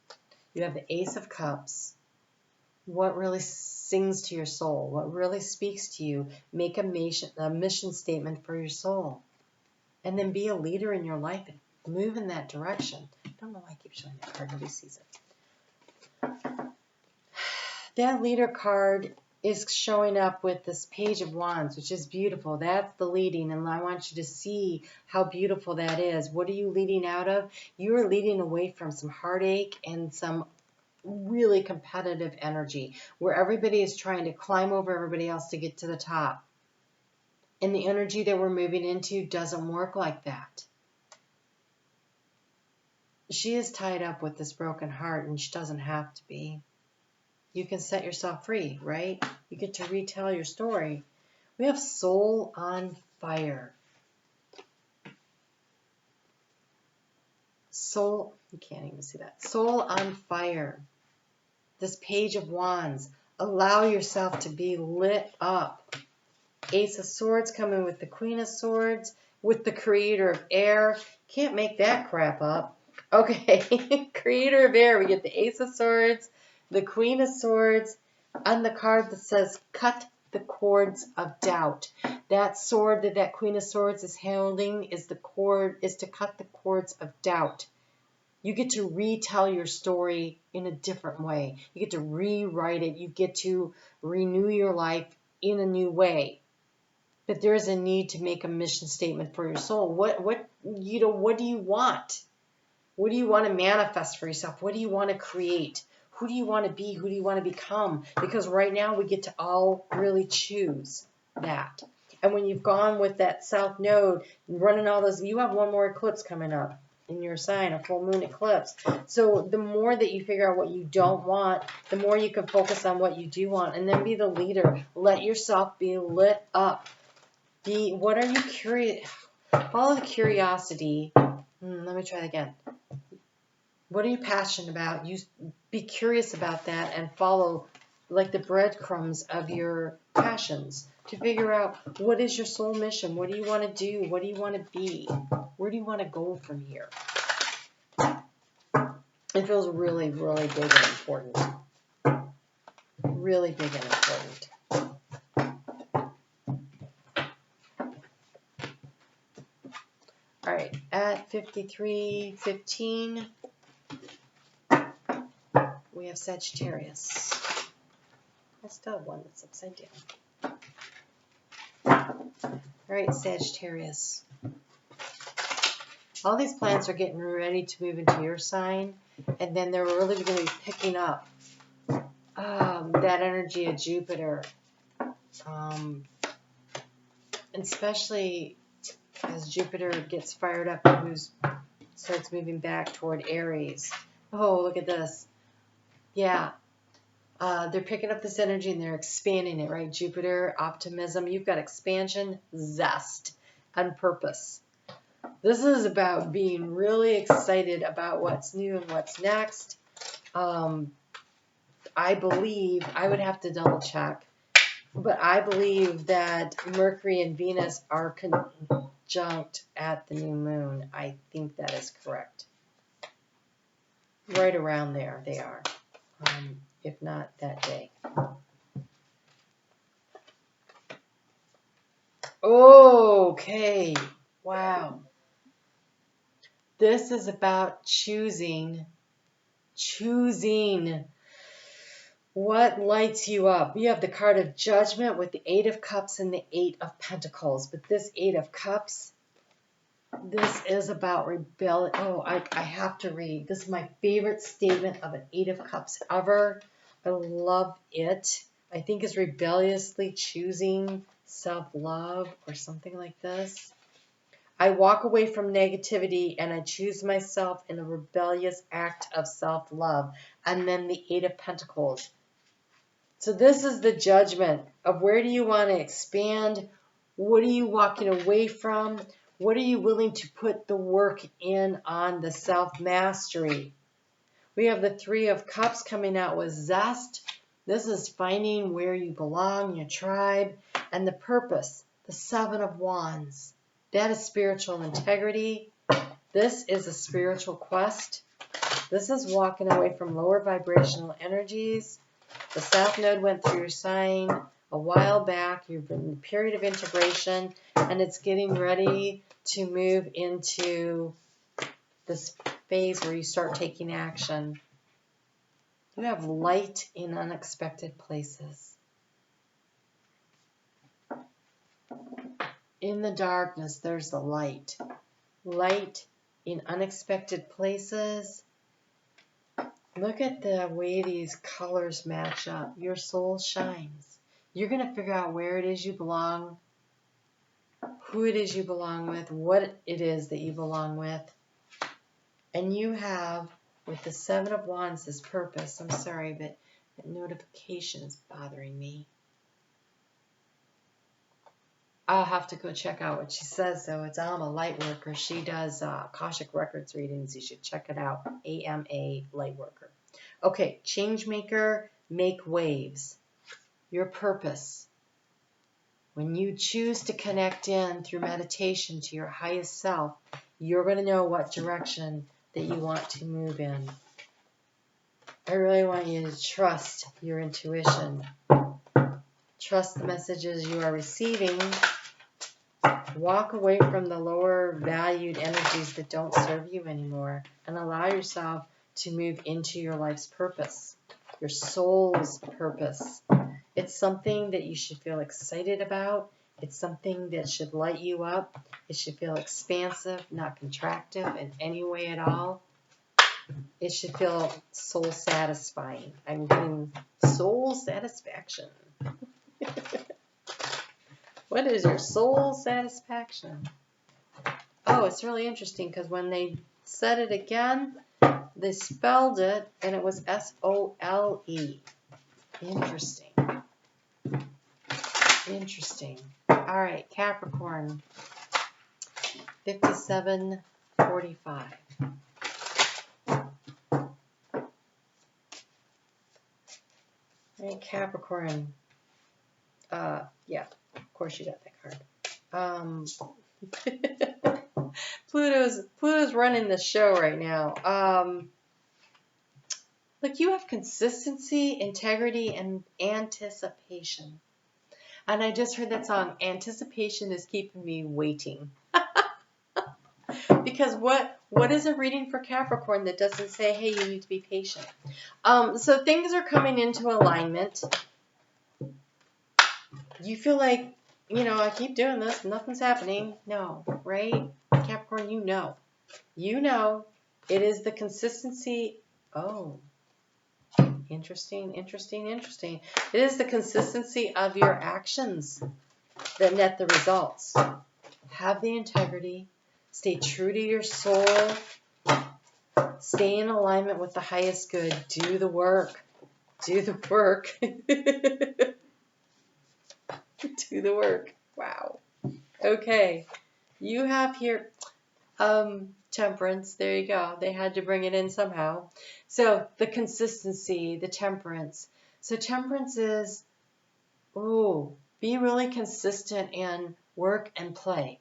You have the Ace of Cups. What really sings to your soul? What really speaks to you? Make a mission statement for your soul. And then be a leader in your life and move in that direction. I don't know why I keep showing that card. Nobody sees it. That leader card is showing up with this Page of Wands, which is beautiful. That's the leading, and I want you to see how beautiful that is. What are you leading out of? You are leading away from some heartache and some really competitive energy where everybody is trying to climb over everybody else to get to the top. And the energy that we're moving into doesn't work like that. She is tied up with this broken heart, and she doesn't have to be. You can set yourself free, right? You get to retell your story. We have Soul on Fire. Soul, you can't even see that. Soul on Fire. This Page of Wands. Allow yourself to be lit up. Ace of Swords coming with the Queen of Swords, with the Creator of Air. Can't make that crap up. Okay, Creator of Air. We get the Ace of Swords, the Queen of Swords, and the card that says, cut the cords of doubt. That sword that that Queen of Swords is holding is to cut the cords of doubt. You get to retell your story in a different way. You get to rewrite it. You get to renew your life in a new way. But there is a need to make a mission statement for your soul. What do you want? What do you want to manifest for yourself? What do you want to create? Who do you want to be? Who do you want to become? Because right now we get to all really choose that. And when you've gone with that South Node, running all those, you have one more eclipse coming up in your sign, a full moon eclipse. So the more that you figure out what you don't want, the more you can focus on what you do want, and then be the leader. Let yourself be lit up. What are you curious? Follow the curiosity. Let me try that again. What are you passionate about? You be curious about that and follow like the breadcrumbs of your passions to figure out what is your soul mission? What do you want to do? What do you want to be? Where do you want to go from here? It feels really, really big and important. Really big and important. All right, at 53:15, we have Sagittarius. I still have one that's upside down. All right, Sagittarius. All these planets are getting ready to move into your sign, and then they're really going to be picking up that energy of Jupiter, and especially as Jupiter gets fired up and starts moving back toward Aries. Oh, look at this. Yeah. They're picking up this energy and they're expanding it, right? Jupiter, optimism. You've got expansion, zest, and purpose. This is about being really excited about what's new and what's next. I believe, I would have to double check, but I believe that Mercury and Venus are conjunct at the new moon. I think that is correct. Right around there they are, if not that day. Okay, wow. This is about choosing what lights you up. You have the card of Judgment with the 8 of Cups and the 8 of Pentacles. But this 8 of Cups, this is about rebellion. Oh, I have to read. This is my favorite statement of an 8 of Cups ever. I love it. I think it's rebelliously choosing self-love or something like this. I walk away from negativity and I choose myself in a rebellious act of self-love. And then the Eight of Pentacles. So this is the judgment of where do you want to expand? What are you walking away from? What are you willing to put the work in on the self-mastery? We have the Three of Cups coming out with zest. This is finding where you belong, your tribe, and the purpose, the Seven of Wands. That is spiritual integrity. This is a spiritual quest. This is walking away from lower vibrational energies. The South Node went through your sign a while back. You've been in a period of integration, and it's getting ready to move into this phase where you start taking action. You have light in unexpected places. In the darkness, there's the light. Light in unexpected places. Look at the way these colors match up. Your soul shines. You're going to figure out where it is you belong, who it is you belong with, what it is that you belong with. And you have, with the Seven of Wands, this purpose. I'm sorry, but that notification is bothering me. I'll have to go check out what she says, though. It's Alma Lightworker. She does Akashic Records readings. You should check it out. AMA Lightworker. Okay, Changemaker, make waves. Your purpose. When you choose to connect in through meditation to your highest self, you're going to know what direction that you want to move in. I really want you to trust your intuition. Trust the messages you are receiving. Walk away from the lower valued energies that don't serve you anymore and allow yourself to move into your life's purpose, your soul's purpose. It's something that you should feel excited about. It's something that should light you up. It should feel expansive, not contractive in any way at all. It should feel soul satisfying. I'm getting soul satisfaction. What is your soul satisfaction? Oh, it's really interesting because when they said it again, they spelled it and it was S-O-L-E. Interesting. Interesting. All right, Capricorn. 5745. All right, Capricorn. Yeah, of course you got that card. Pluto's running the show right now. Look, you have consistency, integrity, and anticipation. And I just heard that song, Anticipation is Keeping Me Waiting. Because what is a reading for Capricorn that doesn't say, hey, you need to be patient? So things are coming into alignment. You feel like, I keep doing this, nothing's happening. No, right? Capricorn, you know. You know it is the consistency. Oh, interesting. It is the consistency of your actions that net the results. Have the integrity. Stay true to your soul. Stay in alignment with the highest good. Do the work. Do the work. Do the work. Wow. Okay. You have here temperance. There you go. They had to bring it in somehow. So the consistency, the temperance. So temperance is, be really consistent in work and play.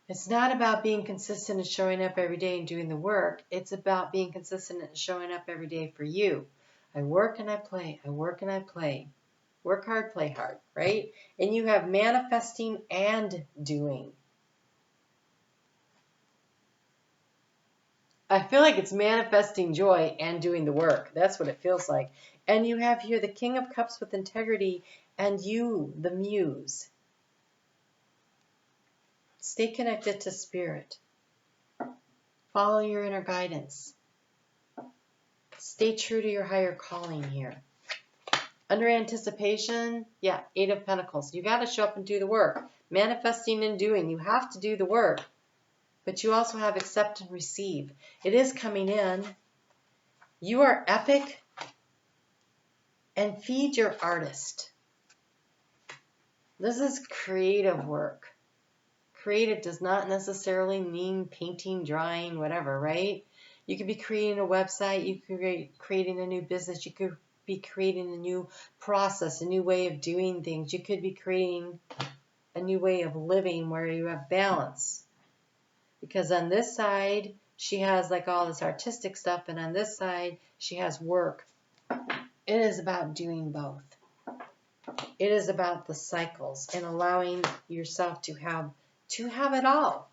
It's not about being consistent and showing up every day and doing the work. It's about being consistent and showing up every day for you. I work and I play. I work and I play. Work hard, play hard, right? And you have manifesting and doing. I feel like it's manifesting joy and doing the work. That's what it feels like. And you have here the King of Cups with integrity and you, the Muse. Stay connected to Spirit. Follow your inner guidance. Stay true to your higher calling here. Under anticipation, Eight of Pentacles. You got to show up and do the work. manifesting and doing. You have to do the work, but you also have accept and receive. It is coming in. You are epic, and feed your artist. This is creative work. Creative does not necessarily mean painting, drawing, whatever, right? You could be creating a website, you could be creating a new business, you could be creating a new process, a new way of doing things. You could be creating a new way of living where you have balance. Because on this side, she has like all this artistic stuff, and on this side, she has work. It is about doing both. It is about the cycles and allowing yourself to have it all.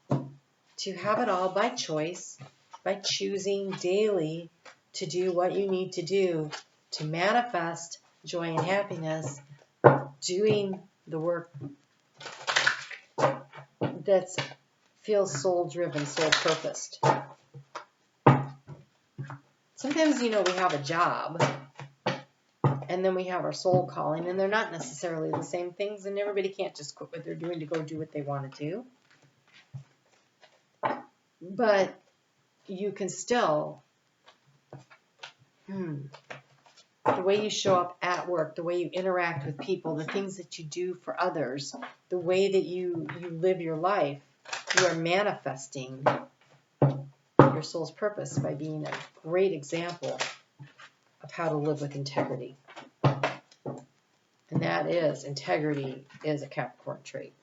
To have it all by choice, by choosing daily to do what you need to do to manifest joy and happiness, doing the work that feels soul-driven, soul-purposed. Sometimes, we have a job, and then we have our soul calling, and they're not necessarily the same things, and everybody can't just quit what they're doing to go do what they want to do. But you can still, the way you show up at work, the way you interact with people, the things that you do for others, the way that you live your life, you are manifesting your soul's purpose by being a great example of how to live with integrity. And that is, integrity is a Capricorn trait.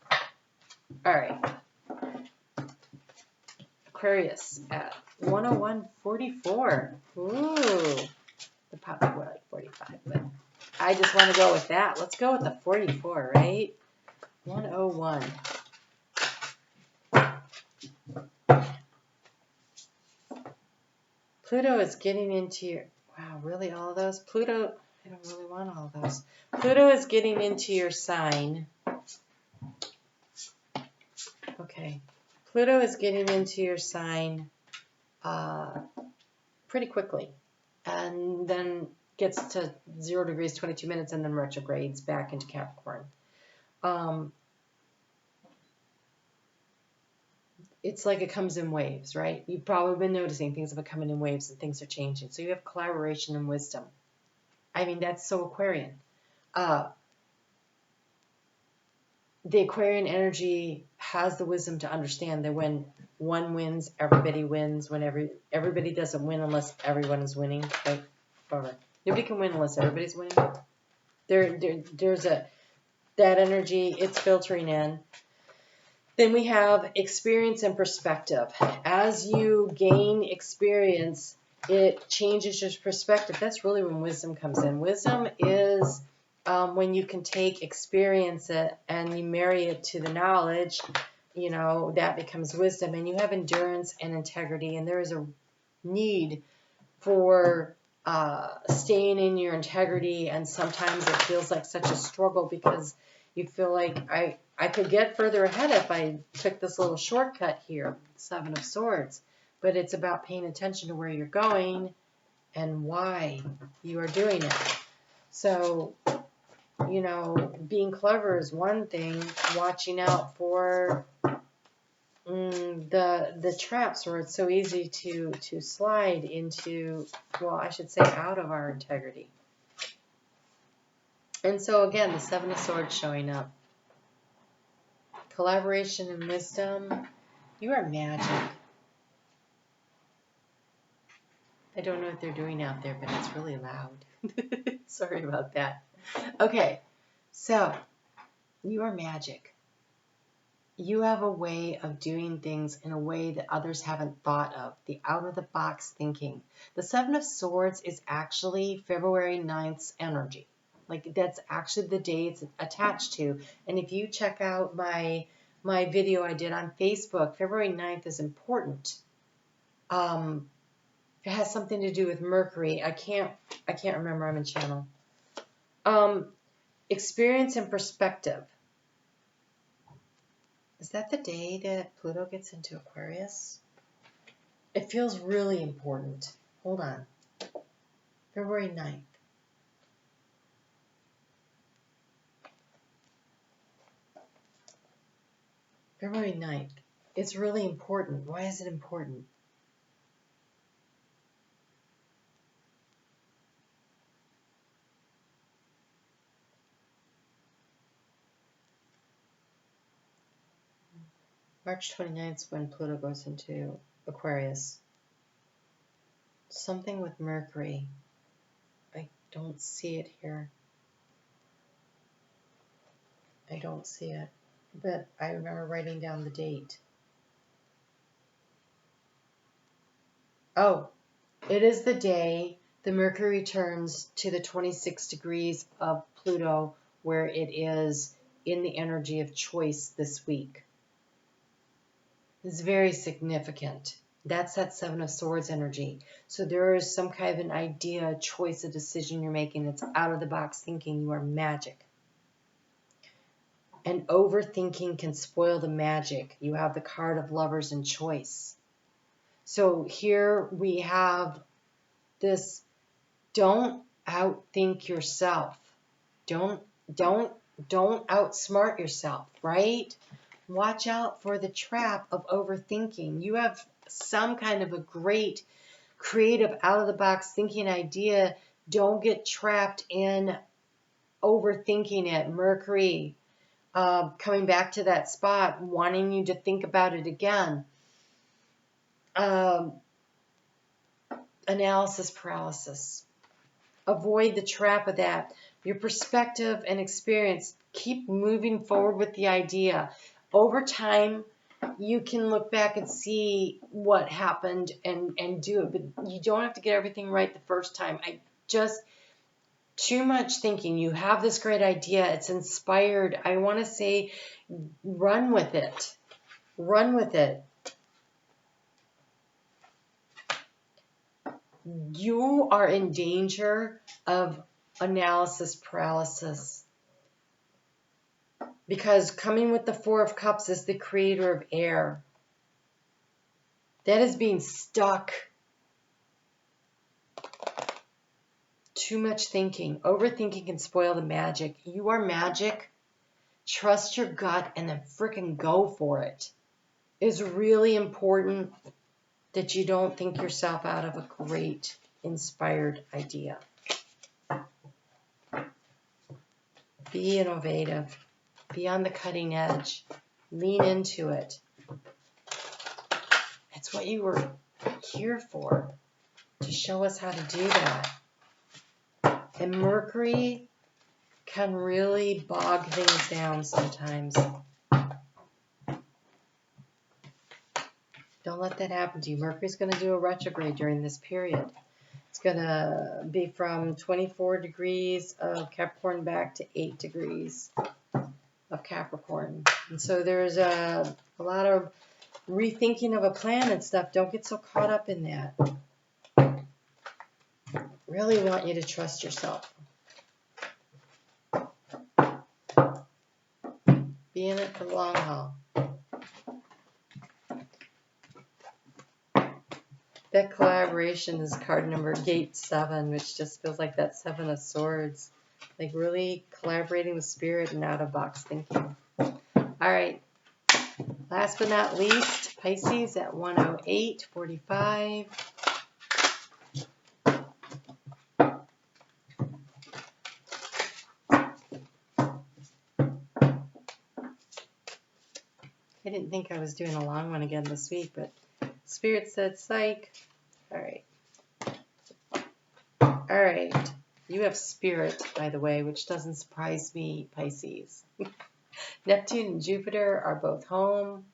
All right. Aquarius at 101.44. Ooh. The probably more like 45, but I just want to go with that. Let's go with the 44, right? 101. Pluto is getting into your... Wow, really all of those? Pluto... I don't really want all of those. Pluto is getting into your sign. Okay. Pluto is getting into your sign pretty quickly. And then gets to 0 degrees, 22 minutes, and then retrogrades back into Capricorn. It's like it comes in waves, right? You've probably been noticing things have been coming in waves and things are changing. So you have collaboration and wisdom. I mean, that's so Aquarian. The Aquarian energy has the wisdom to understand that when one wins, everybody wins. When everybody doesn't win unless everyone is winning. Like, nobody can win unless everybody's winning. There's that energy. It's filtering in. Then we have experience and perspective. As you gain experience, it changes your perspective. That's really when wisdom comes in. Wisdom is when you can take experience and you marry it to the knowledge, that becomes wisdom. And you have endurance and integrity. And there is a need for staying in your integrity. And sometimes it feels like such a struggle because you feel like I could get further ahead if I took this little shortcut here, 7 of Swords. But it's about paying attention to where you're going and why you are doing it. So, being clever is one thing. Watching out for the traps where it's so easy to slide into, well, I should say out of our integrity. And so, again, the 7 of Swords showing up. Collaboration and wisdom. You are magic. I don't know what they're doing out there, but it's really loud. Sorry about that. Okay, so you are magic. You have a way of doing things in a way that others haven't thought of, the out-of-the-box thinking. The 7 of Swords is actually February 9th's energy. Like, that's actually the day it's attached to. And if you check out my video I did on Facebook, February 9th is important. It has something to do with Mercury. I can't remember. I'm in channel. Experience and perspective. Is that the day that Pluto gets into Aquarius? It feels really important. Hold on. February 9th. February 9th. It's really important. Why is it important? March 29th is when Pluto goes into Aquarius. Something with Mercury. I don't see it here. I don't see it. But I remember writing down the date. Oh, it is the day the Mercury returns to the 26 degrees of Pluto, where it is in the energy of choice this week. It's very significant. That's that Seven of Swords energy. So there is some kind of an idea, a choice, a decision you're making that's out of the box thinking. You are magic. And overthinking can spoil the magic. You have the card of Lovers and Choice. So here we have this, don't outthink yourself. Don't outsmart yourself, right? Watch out for the trap of overthinking. You have some kind of a great creative out-of-the-box thinking idea. Don't get trapped in overthinking it. Mercury coming back to that spot, wanting you to think about it again. Analysis paralysis. Avoid the trap of that. Your perspective and experience. Keep moving forward with the idea. Over time, you can look back and see what happened and do it. But you don't have to get everything right the first time. Too much thinking. You have this great idea. It's inspired. I want to say, run with it. Run with it. You are in danger of analysis paralysis. Because coming with the Four of Cups is the creator of air. That is being stuck. Too much thinking. Overthinking can spoil the magic. You are magic. Trust your gut and then frickin' go for it. It's really important that you don't think yourself out of a great, inspired idea. Be innovative. Be on the cutting edge. Lean into it. It's what you were here for, to show us how to do that. And Mercury can really bog things down sometimes. Don't let that happen to you. Mercury's going to do a retrograde during this period. It's going to be from 24 degrees of Capricorn back to 8 degrees of Capricorn. And so there's a lot of rethinking of a plan and stuff. Don't get so caught up in that. Really want you to trust yourself. Be in it for the long haul. That collaboration is card number Gate 7, which just feels like that Seven of Swords. Like really collaborating with spirit and out-of-box thinking. All right. Last but not least, Pisces at 108.45. I didn't think I was doing a long one again this week, but Spirit said psych. All right. All right. You have Spirit, by the way, which doesn't surprise me, Pisces. Neptune and Jupiter are both home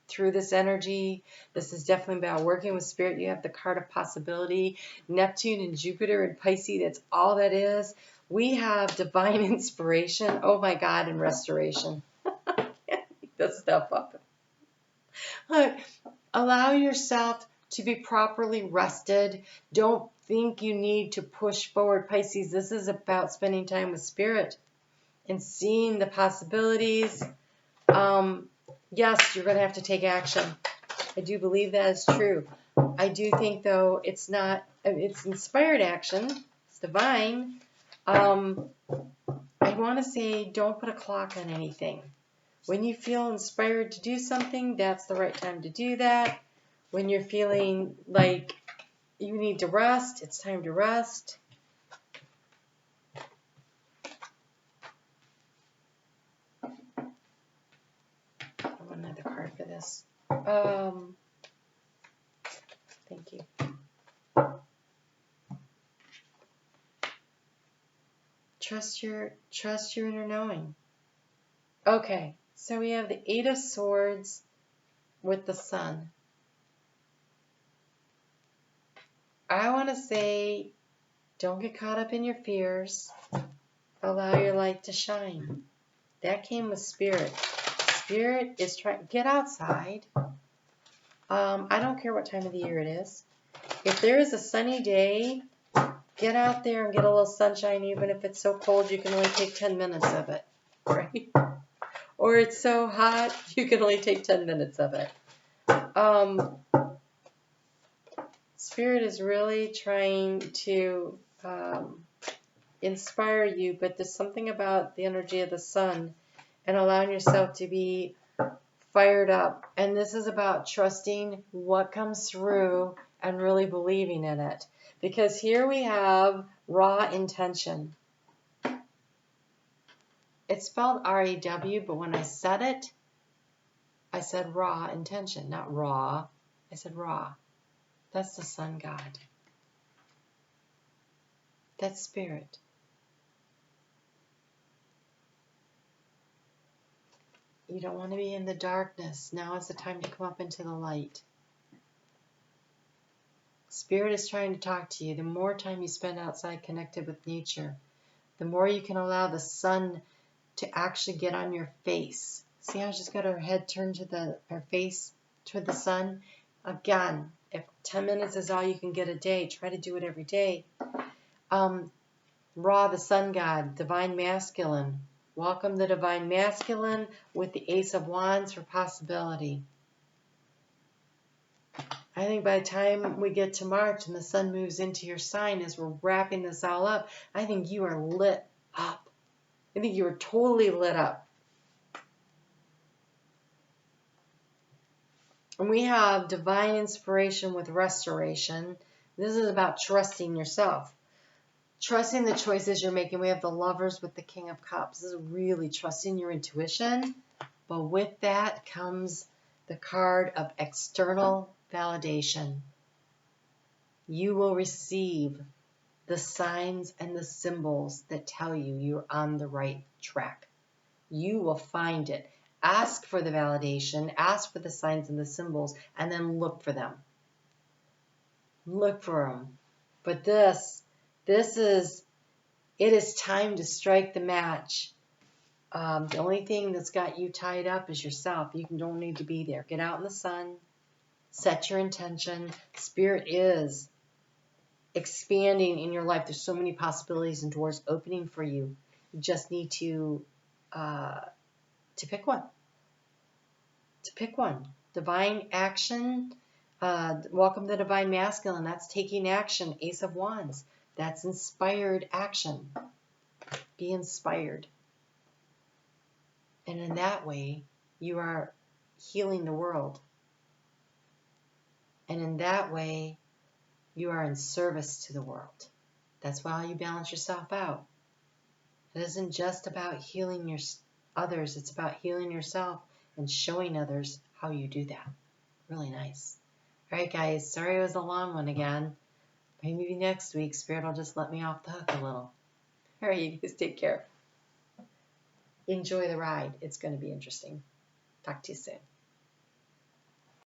through this energy. This is definitely about working with Spirit. You have the card of possibility. Neptune and Jupiter and Pisces, that's all that is. We have divine inspiration. Oh my God, and restoration. This stuff up. Look, allow yourself to be properly rested. Don't think you need to push forward, Pisces. This is about spending time with Spirit and seeing the possibilities. Yes, you're going to have to take action. I do believe that is true. I do think, though, it's inspired action. It's divine. I want to say don't put a clock on anything. When you feel inspired to do something, that's the right time to do that. When you're feeling like you need to rest, it's time to rest. I want another card for this. Thank you. Trust your inner knowing. Okay, so we have the Eight of Swords with the Sun. I want to say, don't get caught up in your fears. Allow your light to shine. That came with Spirit. Spirit is trying, get outside. I don't care what time of the year it is. If there is a sunny day, get out there and get a little sunshine, even if it's so cold you can only take 10 minutes of it, right? Or it's so hot you can only take 10 minutes of it. Spirit is really trying to inspire you, but there's something about the energy of the sun and allowing yourself to be fired up. And this is about trusting what comes through and really believing in it. Because here we have raw intention. It's spelled R-A-W, but when I said it, I said raw intention, not raw. I said raw. That's the sun god. That's Spirit. You don't want to be in the darkness. Now is the time to come up into the light. Spirit is trying to talk to you. The more time you spend outside connected with nature, the more you can allow the sun to actually get on your face. See how she's got her head turned to her face toward the sun? Again, if 10 minutes is all you can get a day, try to do it every day. Ra, the sun god, divine masculine. Welcome the divine masculine with the Ace of Wands for possibility. I think by the time we get to March and the sun moves into your sign as we're wrapping this all up, I think you are lit up. I think you are totally lit up. And we have divine inspiration with restoration. This is about trusting yourself. Trusting the choices you're making. We have the Lovers with the King of Cups. This is really trusting your intuition. But with that comes the card of external validation. You will receive the signs and the symbols that tell you you're on the right track. You will find it. Ask for the validation, ask for the signs and the symbols, and then look for them. Look for them. But it is time to strike the match. The only thing that's got you tied up is yourself. You don't need to be there. Get out in the sun. Set your intention. Spirit is expanding in your life. There's so many possibilities and doors opening for you. You just need to pick one. To pick one. Divine action. Welcome the divine masculine. That's taking action. Ace of Wands. That's inspired action. Be inspired. And in that way, you are healing the world. And in that way, you are in service to the world. That's why you balance yourself out. It isn't just about healing others. It's about healing yourself and showing others how you do that. Really nice. All right, guys. Sorry it was a long one again. Maybe next week, Spirit will just let me off the hook a little. All right, you guys take care. Enjoy the ride. It's going to be interesting. Talk to you soon.